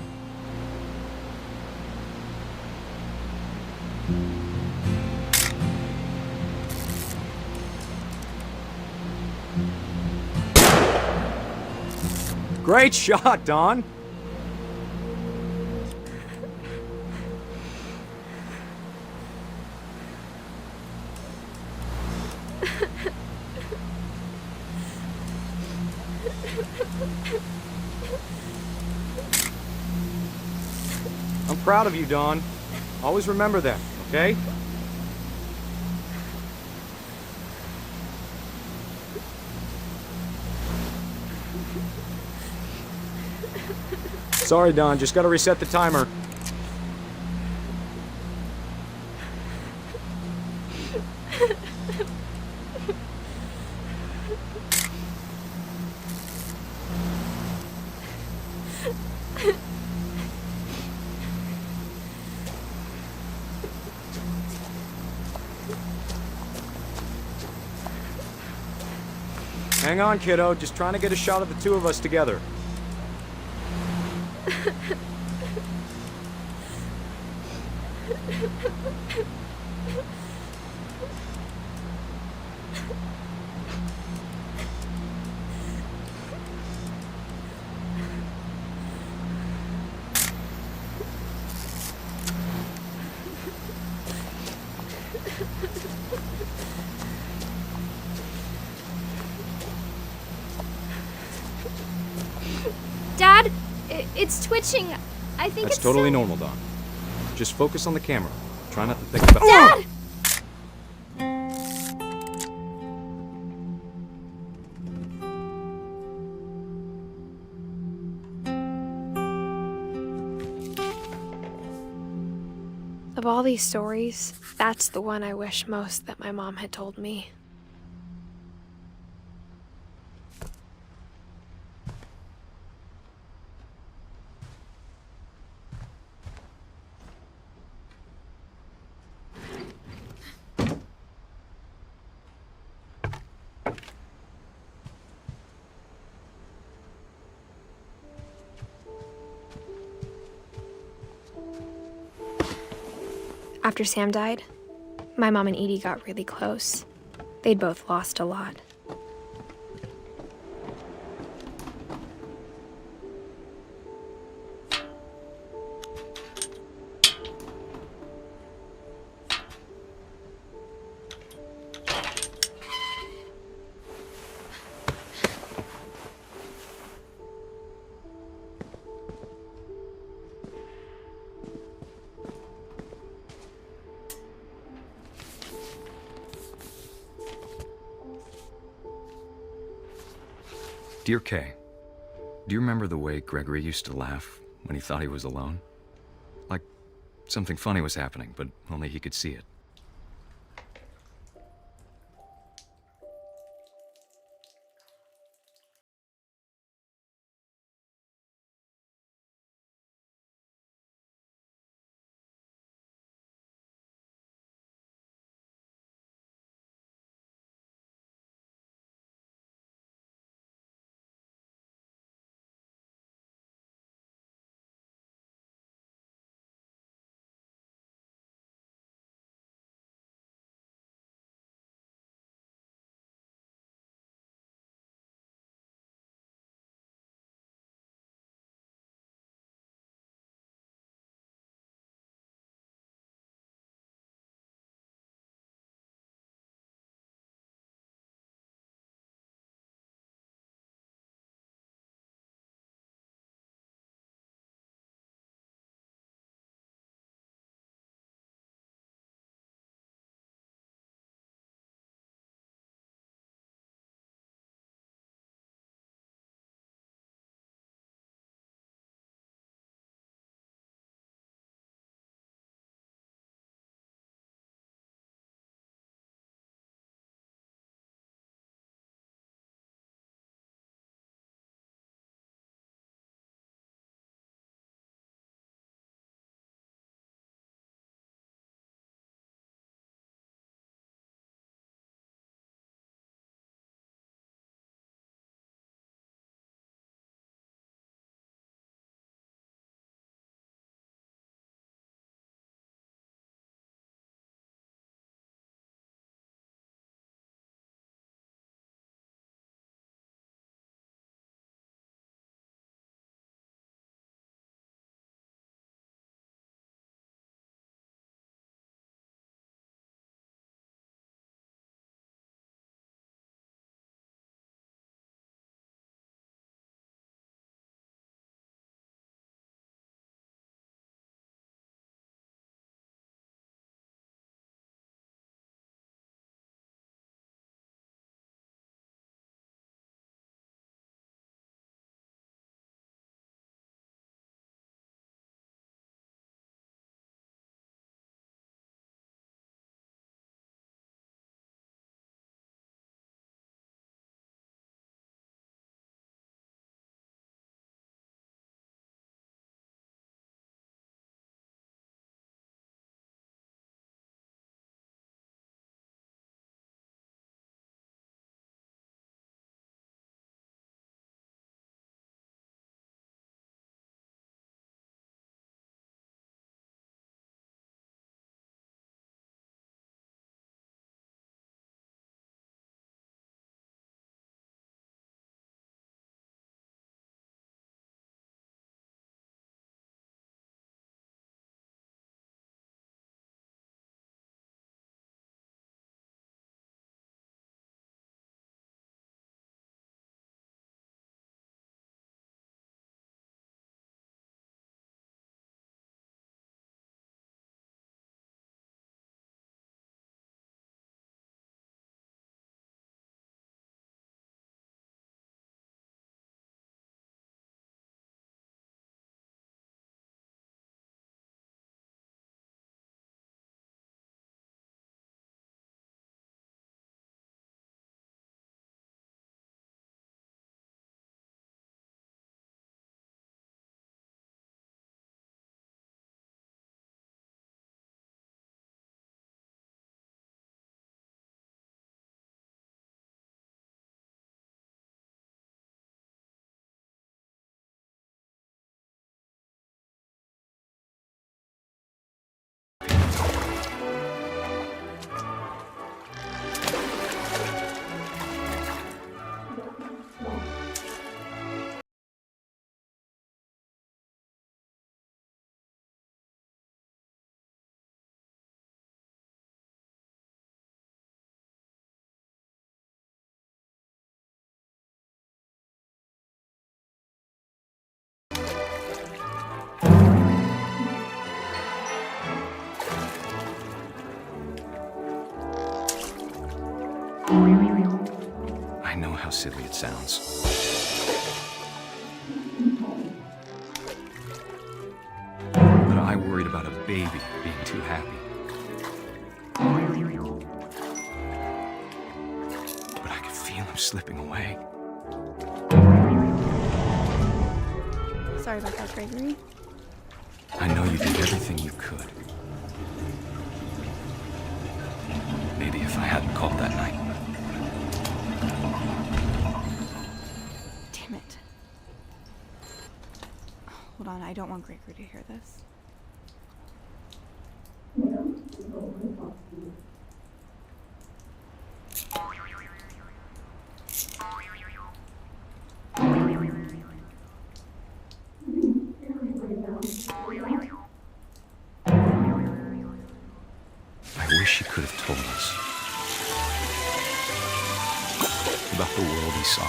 Great shot, Don. I'm proud of you, Dawn. Always remember that, okay? Sorry, Don. Just gotta reset the timer. Hang on, kiddo. Just trying to get a shot of the two of us together. Dad, it's twitching. I think That's it's totally so... normal, Don. Just focus on the camera. Try not to think about... Dad! Of all these stories, that's the one I wish most that my mom had told me. After Sam died, my mom and Edie got really close. They'd both lost a lot. Dear Kay, do you remember the way Gregory used to laugh when he thought he was alone? Like something funny was happening, but only he could see it. silly it sounds. But I worried about a baby being too happy. But I could feel him slipping away. Sorry about that, Gregory. I know you did everything you could. Maybe if I hadn't called that night. Damn it. Hold on, I don't want Gregory to hear this. I wish he could have told us about the world he saw.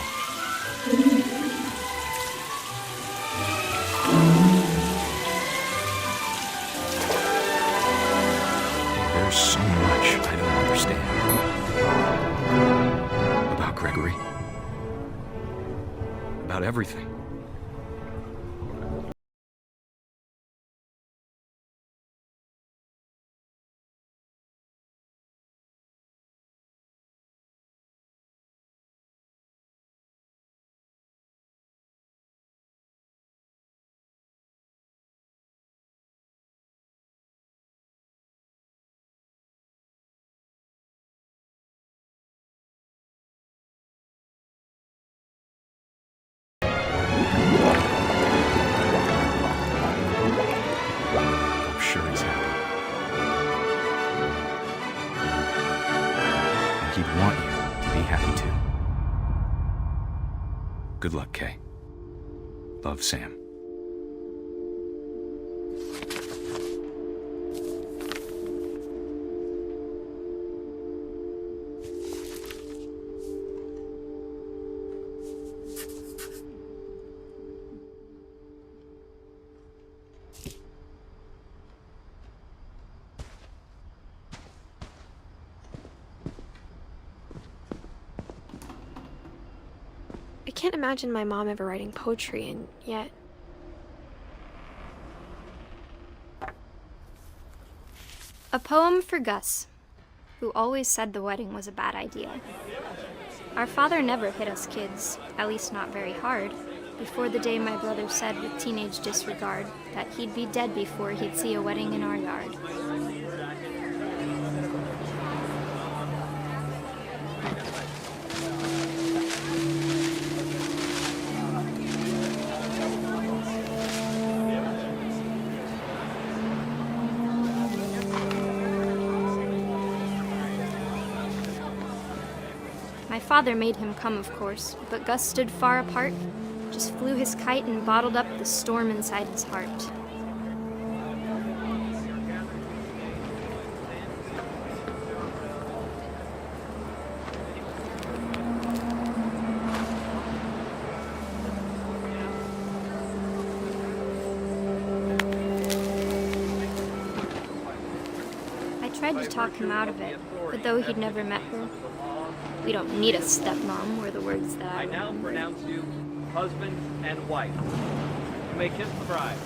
There's so much I don't understand about Gregory, about everything. I'm sure he's happy. And he'd want you to be happy too. Good luck, Kay. Love, Sam. I can't imagine my mom ever writing poetry, and yet... A poem for Gus, who always said the wedding was a bad idea. Our father never hit us kids, at least not very hard, before the day my brother said with teenage disregard that he'd be dead before he'd see a wedding in our yard. My father made him come, of course, but Gus stood far apart, just flew his kite and bottled up the storm inside his heart. I tried to talk him out of it, but though he'd never met her, "We don't need a stepmom," were the words that I now pronounce you husband and wife. You may kiss the bride.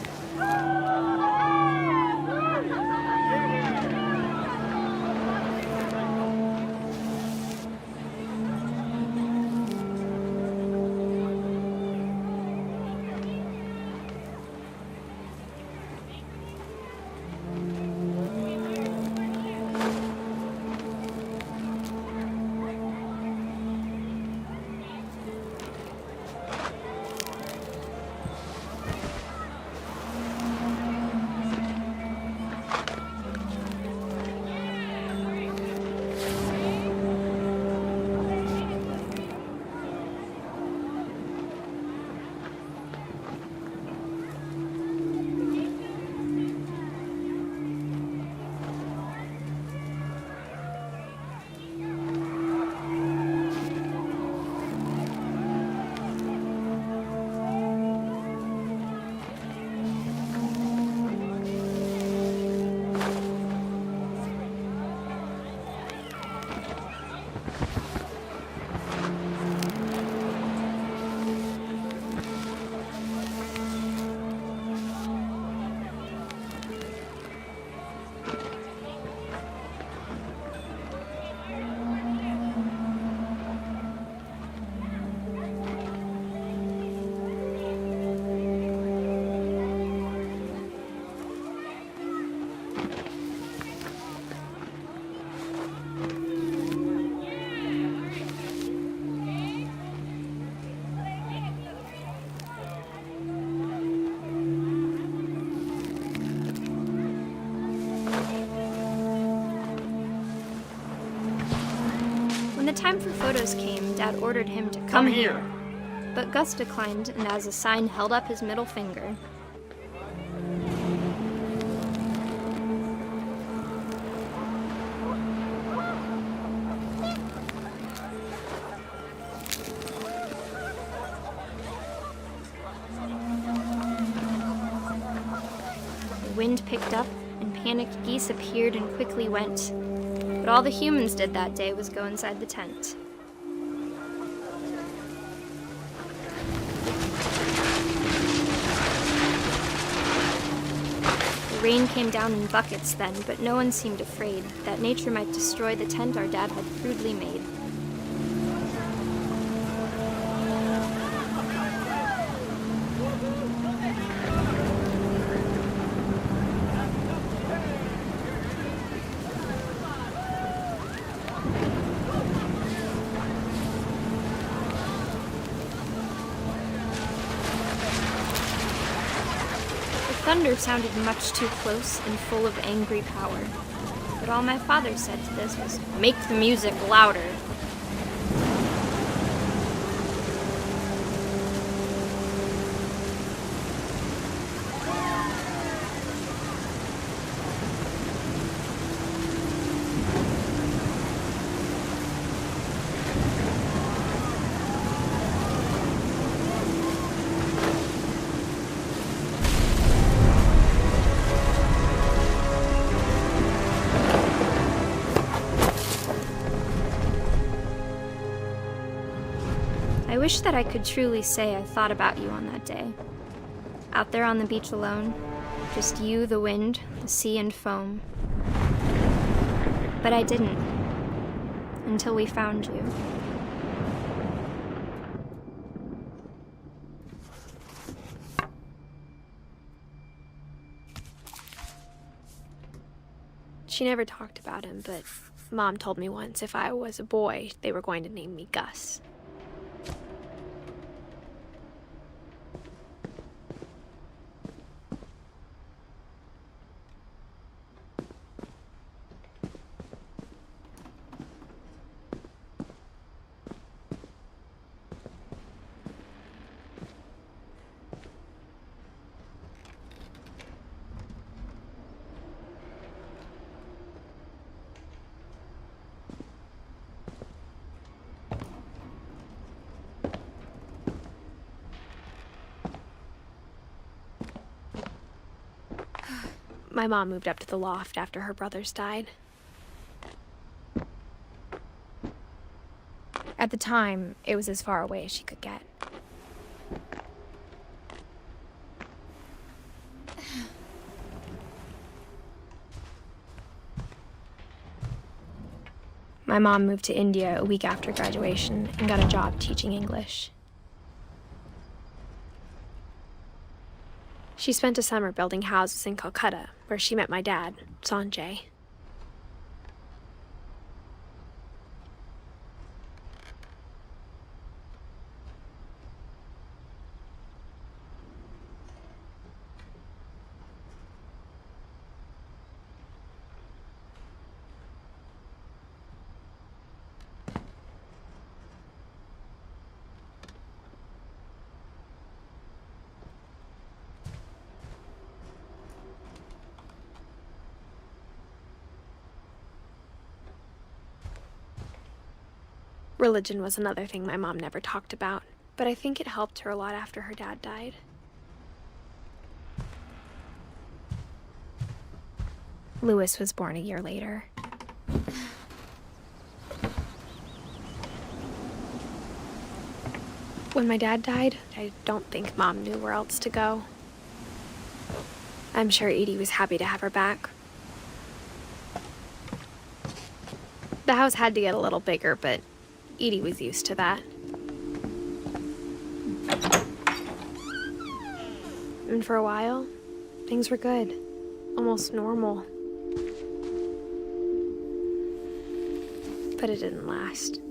When the time for photos came, Dad ordered him to come here. But Gus declined and as a sign held up his middle finger. The wind picked up and panicked geese appeared and quickly went. But all the humans did that day was go inside the tent. The rain came down in buckets then, but no one seemed afraid that nature might destroy the tent our dad had crudely made. Thunder sounded much too close and full of angry power. But all my father said to this was, "Make the music louder." I wish that I could truly say I thought about you on that day. Out there on the beach alone, just you, the wind, the sea, and foam. But I didn't, until we found you. She never talked about him, but Mom told me once if I was a boy, they were going to name me Gus. My mom moved up to the loft after her brothers died. At the time, it was as far away as she could get. My mom moved to India a week after graduation and got a job teaching English. She spent a summer building houses in Calcutta, where she met my dad, Sanjay. Religion was another thing my mom never talked about, but I think it helped her a lot after her dad died. Louis was born a year later. When my dad died, I don't think Mom knew where else to go. I'm sure Edie was happy to have her back, The house had to get a little bigger, but Edie was used to that. And for a while, things were good. Almost normal. But it didn't last.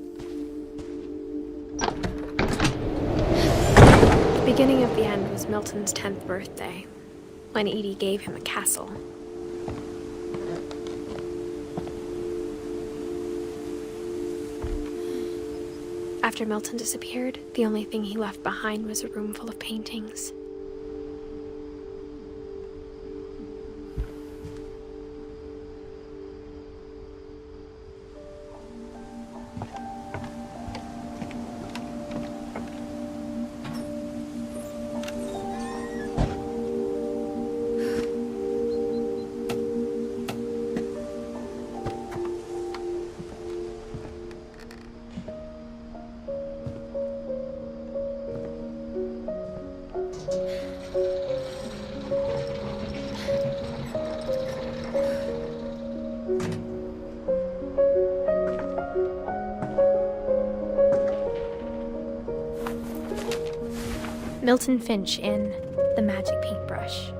The beginning of the end was Milton's 10th birthday, when Edie gave him a castle. After Milton disappeared, the only thing he left behind was a room full of paintings. Milton Finch in The Magic Paintbrush.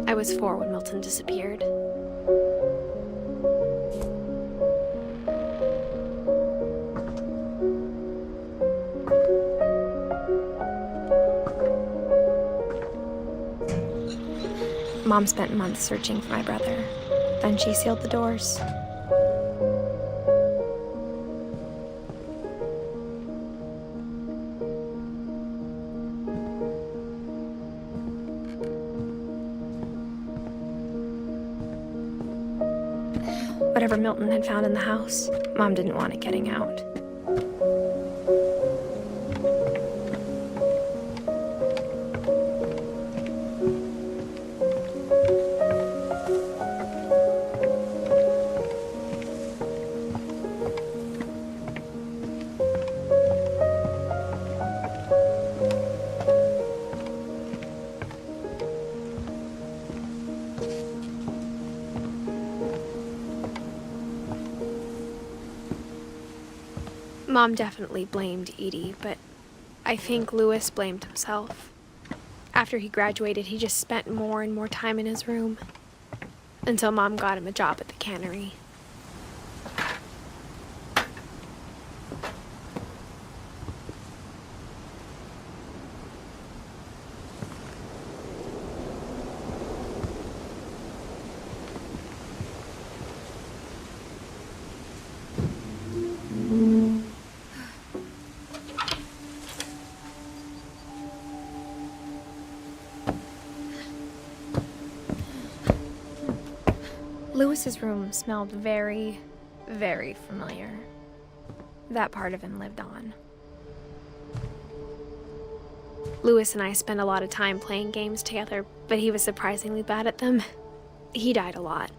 I was 4 when Milton disappeared. Mom spent months searching for my brother. Then she sealed the doors. Whatever Milton had found in the house, Mom didn't want it getting out. Mom definitely blamed Edie, but I think Louis blamed himself. After he graduated, he just spent more and more time in his room, until Mom got him a job at the cannery. Louis's room smelled very, very familiar. That part of him lived on. Louis and I spent a lot of time playing games together, but he was surprisingly bad at them. He died a lot.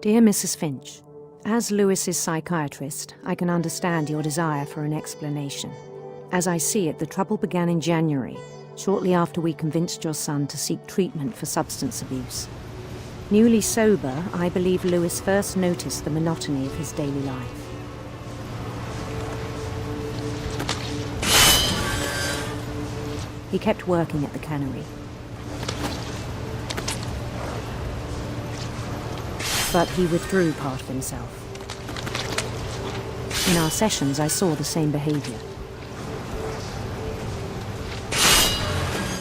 Dear Mrs. Finch, as Louis's psychiatrist, I can understand your desire for an explanation. As I see it, the trouble began in January, shortly after we convinced your son to seek treatment for substance abuse. Newly sober, I believe Louis first noticed the monotony of his daily life. He kept working at the cannery. But he withdrew part of himself. In our sessions, I saw the same behavior.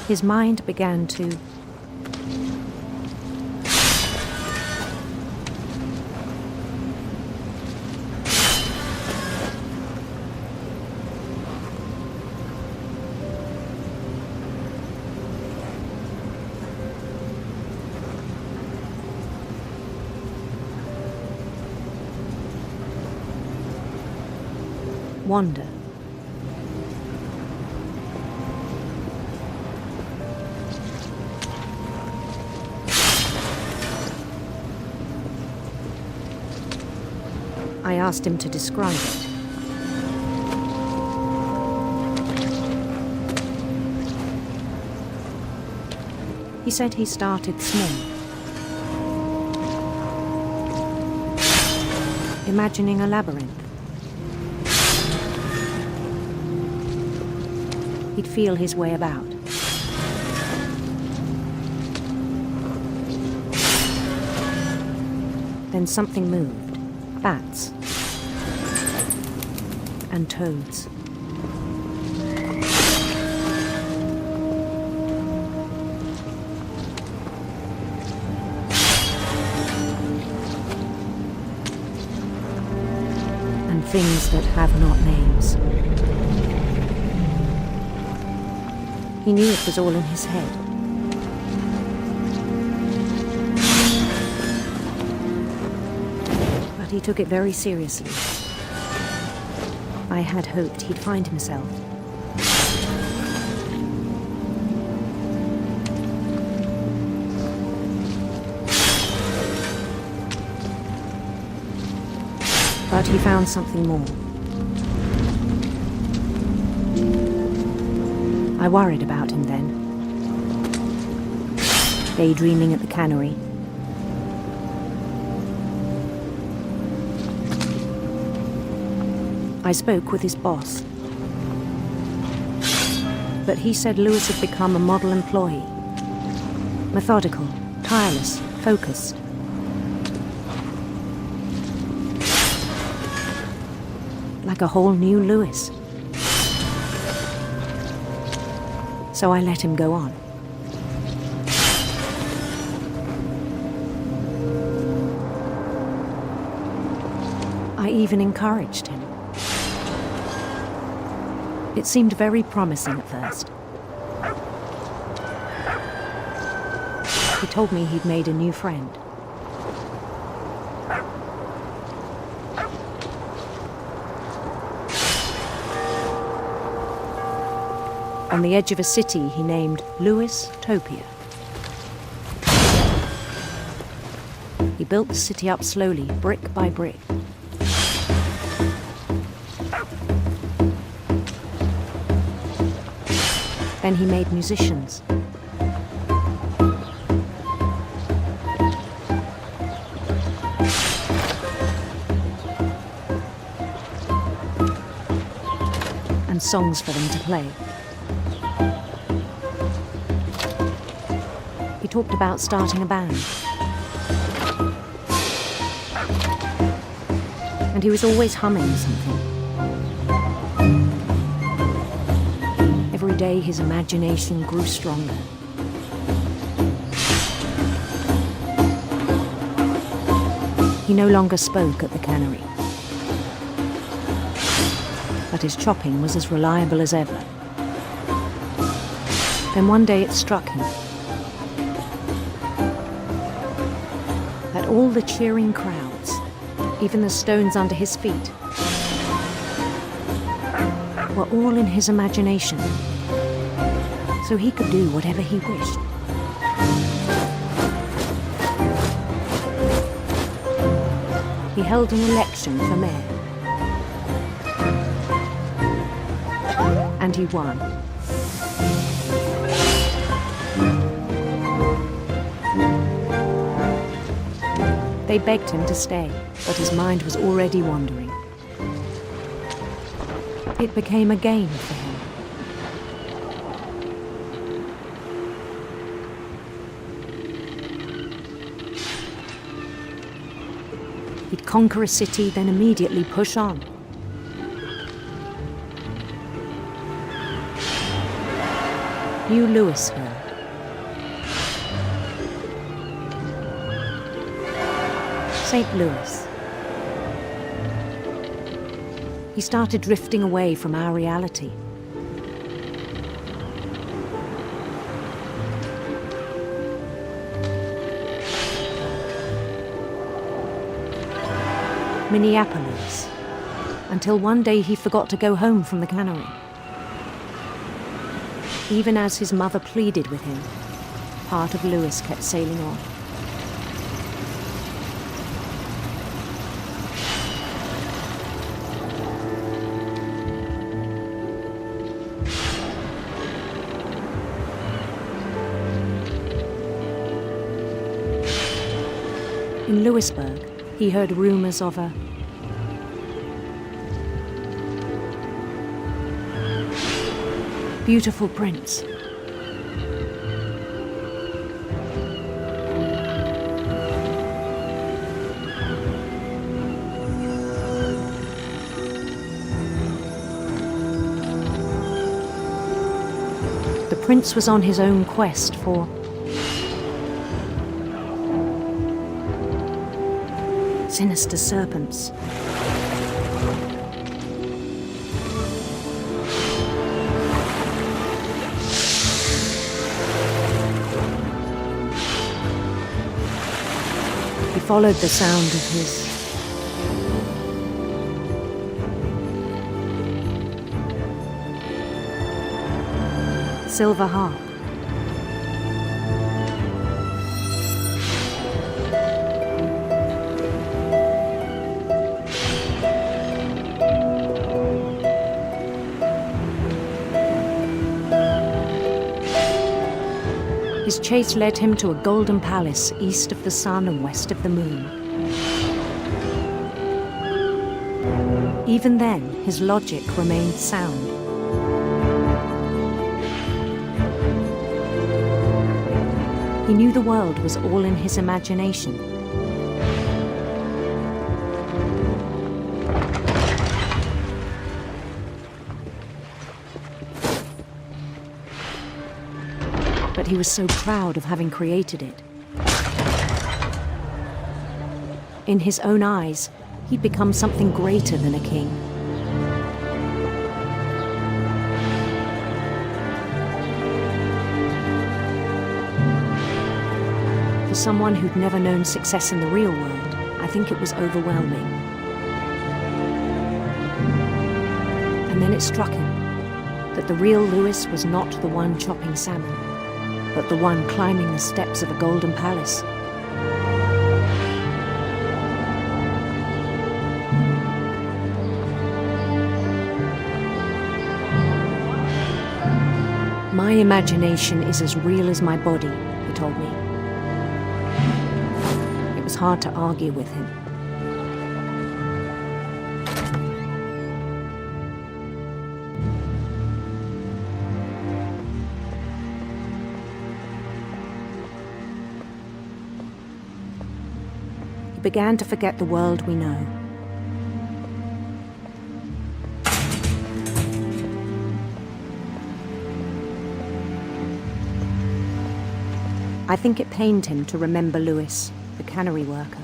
His mind began to wander. I asked him to describe it. He said he started small, imagining a labyrinth. He'd feel his way about. Then something moved. Bats. And toads. And things that have not names. He knew it was all in his head. But he took it very seriously. I had hoped he'd find himself. But he found something more. I worried about him then. Daydreaming at the cannery. I spoke with his boss. But he said Lewis had become a model employee. Methodical, tireless, focused. Like a whole new Lewis. So I let him go on. I even encouraged him. It seemed very promising at first. He told me he'd made a new friend. On the edge of a city he named Lewis Topia. He built the city up slowly, brick by brick. Then he made musicians. And songs for them to play. He talked about starting a band. And he was always humming something. Every day his imagination grew stronger. He no longer spoke at the cannery. But his chopping was as reliable as ever. Then one day it struck him that all the cheering crowds, even the stones under his feet, were all in his imagination, so he could do whatever he wished. He held an election for mayor. And he won. They begged him to stay, but his mind was already wandering. It became a game for him. He'd conquer a city, then immediately push on. New Louisville. St. Louis. He started drifting away from our reality. Minneapolis, until one day he forgot to go home from the cannery. Even as his mother pleaded with him, part of Louis kept sailing on. In Louisburg, he heard rumors of a beautiful prince. The prince was on his own quest for sinister serpents. He followed the sound of his silver harp. His chase led him to a golden palace east of the sun and west of the moon. Even then, his logic remained sound. He knew the world was all in his imagination. But he was so proud of having created it. In his own eyes, he'd become something greater than a king. For someone who'd never known success in the real world, I think it was overwhelming. And then it struck him that the real Louis was not the one chopping salmon, but the one climbing the steps of a golden palace. My imagination is as real as my body, he told me. It was hard to argue with him. He began to forget the world we know. I think it pained him to remember Louis, the cannery worker.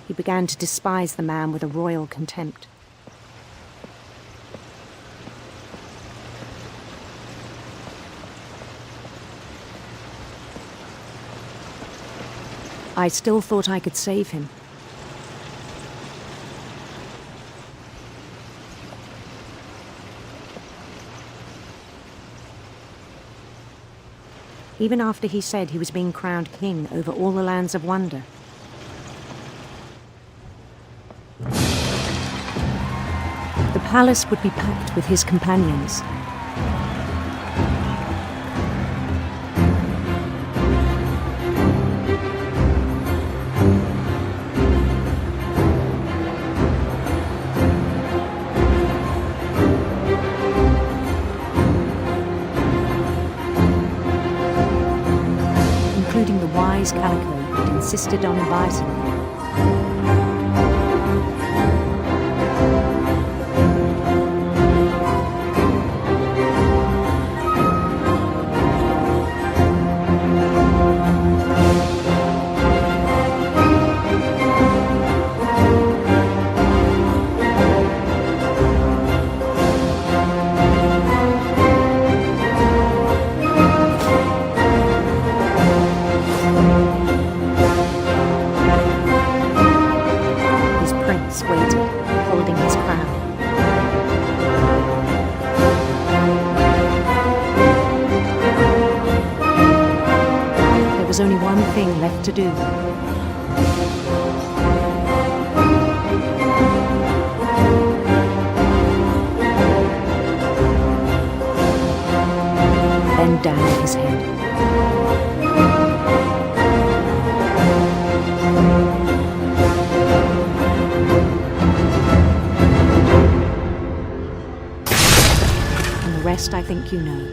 He began to despise the man with a royal contempt. I still thought I could save him. Even after he said he was being crowned king over all the lands of wonder. The palace would be packed with his companions. Chinese calico he'd insisted on inviting me. Waited, holding his crown. There was only one thing left to do. Bend down his head. The rest I think you know.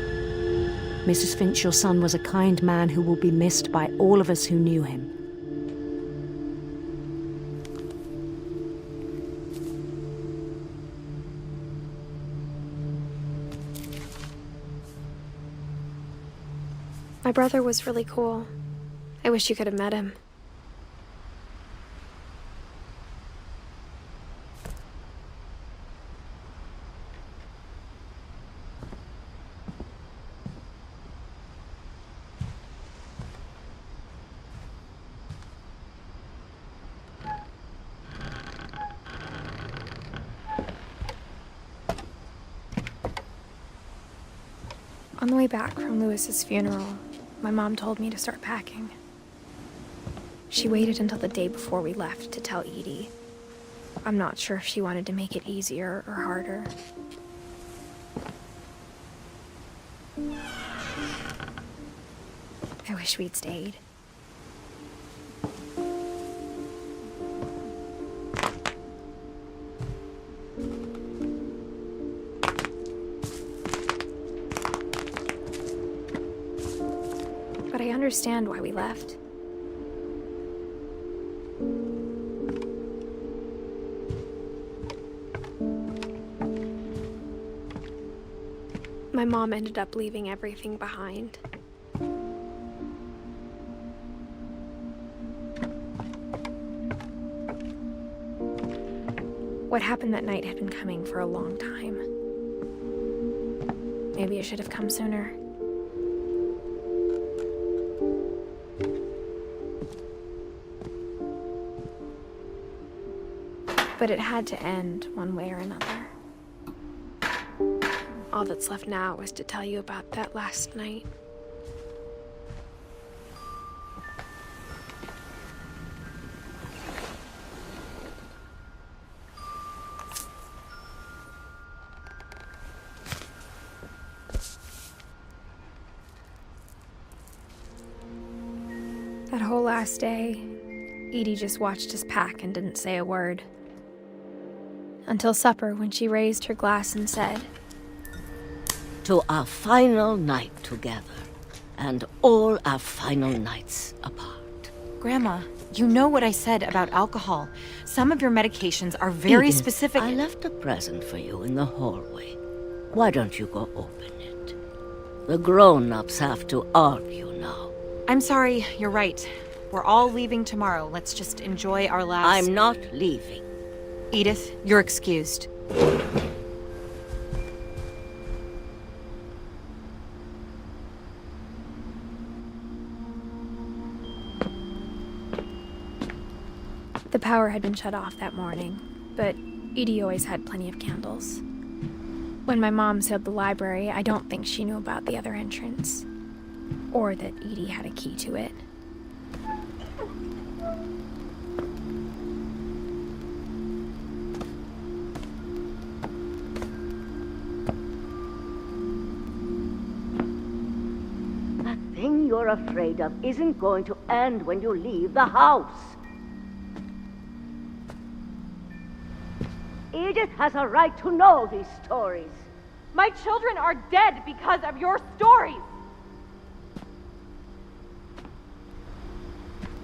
Mrs. Finch, your son was a kind man who will be missed by all of us who knew him. My brother was really cool. I wish you could have met him. On the way back from Lewis's funeral, my mom told me to start packing. She waited until the day before we left to tell Edie. I'm not sure if she wanted to make it easier or harder. I wish we'd stayed. But I understand why we left. My mom ended up leaving everything behind. What happened that night had been coming for a long time. Maybe it should have come sooner. But it had to end one way or another. All that's left now is to tell you about that last night. That whole last day, Edie just watched us pack and didn't say a word. Until supper, when she raised her glass and said, "To our final night together, and all our final nights apart." Grandma, you know what I said about alcohol. Some of your medications are very Edith, specific. I left a present for you in the hallway. Why don't you go open it? The grown-ups have to argue now. I'm sorry, you're right. We're all leaving tomorrow. Let's just enjoy our last... I'm not leaving. Edith, you're excused. The power had been shut off that morning, but Edie always had plenty of candles. When my mom sealed the library, I don't think she knew about the other entrance, or that Edie had a key to it. That thing you're afraid of isn't going to end when you leave the house. Edith has a right to know these stories. My children are dead because of your stories!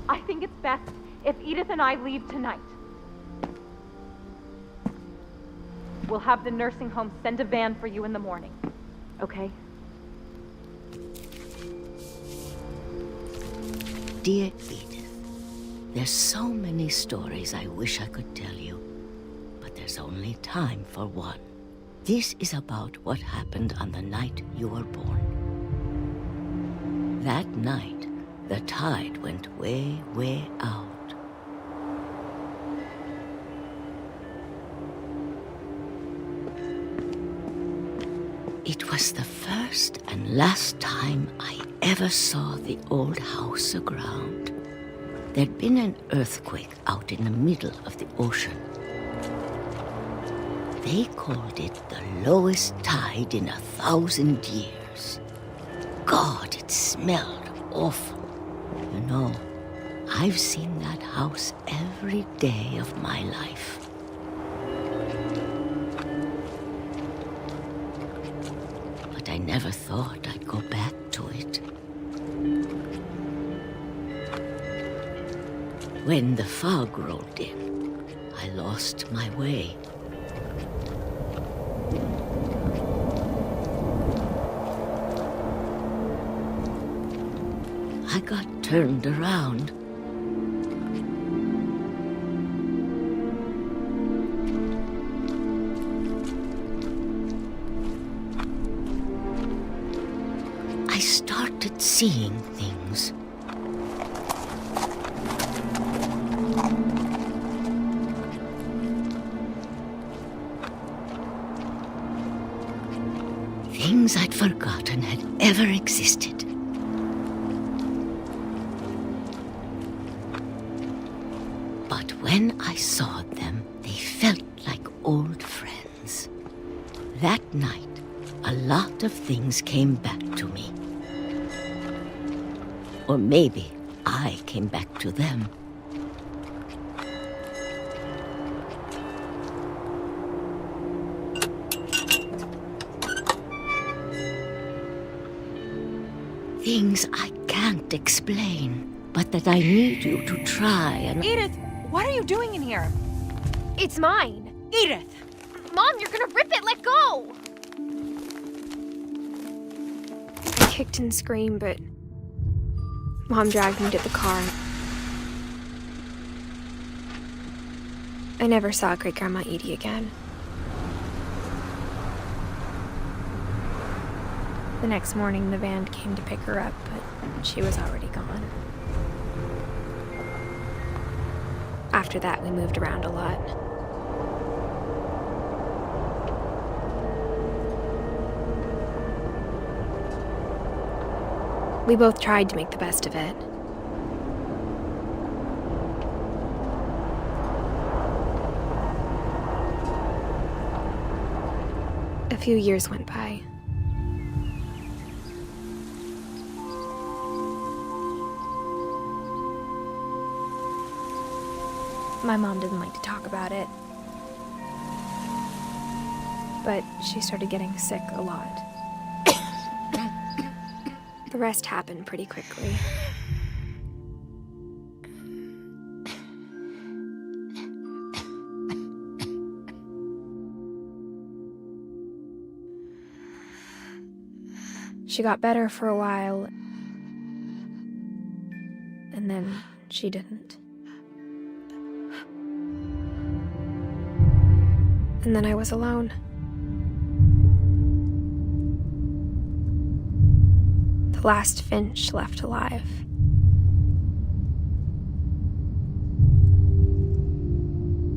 I think it's best if Edith and I leave tonight. We'll have the nursing home send a van for you in the morning, okay? Dear Edith, there's so many stories I wish I could tell you, but there's only time for one. This is about what happened on the night you were born. That night, the tide went way, way out. It was the first and last time I ever saw the old house aground. There'd been an earthquake out in the middle of the ocean. They called it the lowest tide in 1,000 years. God, it smelled awful. You know, I've seen that house every day of my life. But I never thought I'd go back to it. When the fog rolled in, I lost my way. I got turned around. I started seeing things. Things I'd forgotten had ever existed. But when I saw them, they felt like old friends. That night, a lot of things came back to me. Or maybe I came back to them. Things I can't explain, but that I need you to try and... Edith, what are you doing in here? It's mine. Edith! Mom, you're gonna rip it! Let go! I kicked and screamed, but Mom dragged me to the car. I never saw Great-Grandma Edie again. The next morning, the van came to pick her up, but she was already gone. After that, we moved around a lot. We both tried to make the best of it. A few years went by. My mom didn't like to talk about it, but she started getting sick a lot. The rest happened pretty quickly. She got better for a while, and then she didn't. And then I was alone. The last Finch left alive.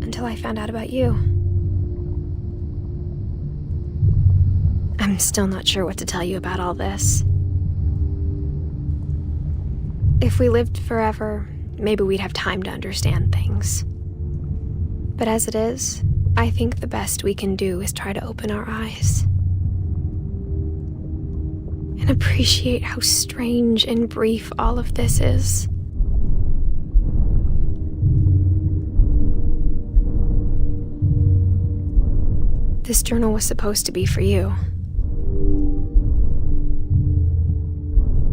Until I found out about you. I'm still not sure what to tell you about all this. If we lived forever, maybe we'd have time to understand things. But as it is, I think the best we can do is try to open our eyes. And appreciate how strange and brief all of this is. This journal was supposed to be for you.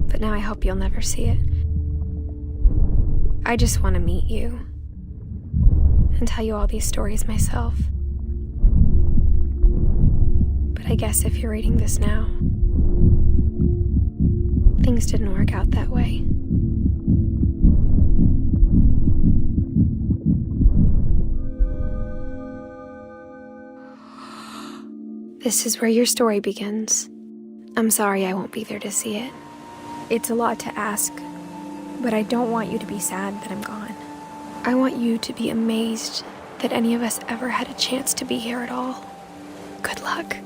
But now I hope you'll never see it. I just want to meet you and tell you all these stories myself. But I guess if you're reading this now, things didn't work out that way. This is where your story begins. I'm sorry I won't be there to see it. It's a lot to ask, but I don't want you to be sad that I'm gone. I want you to be amazed that any of us ever had a chance to be here at all. Good luck.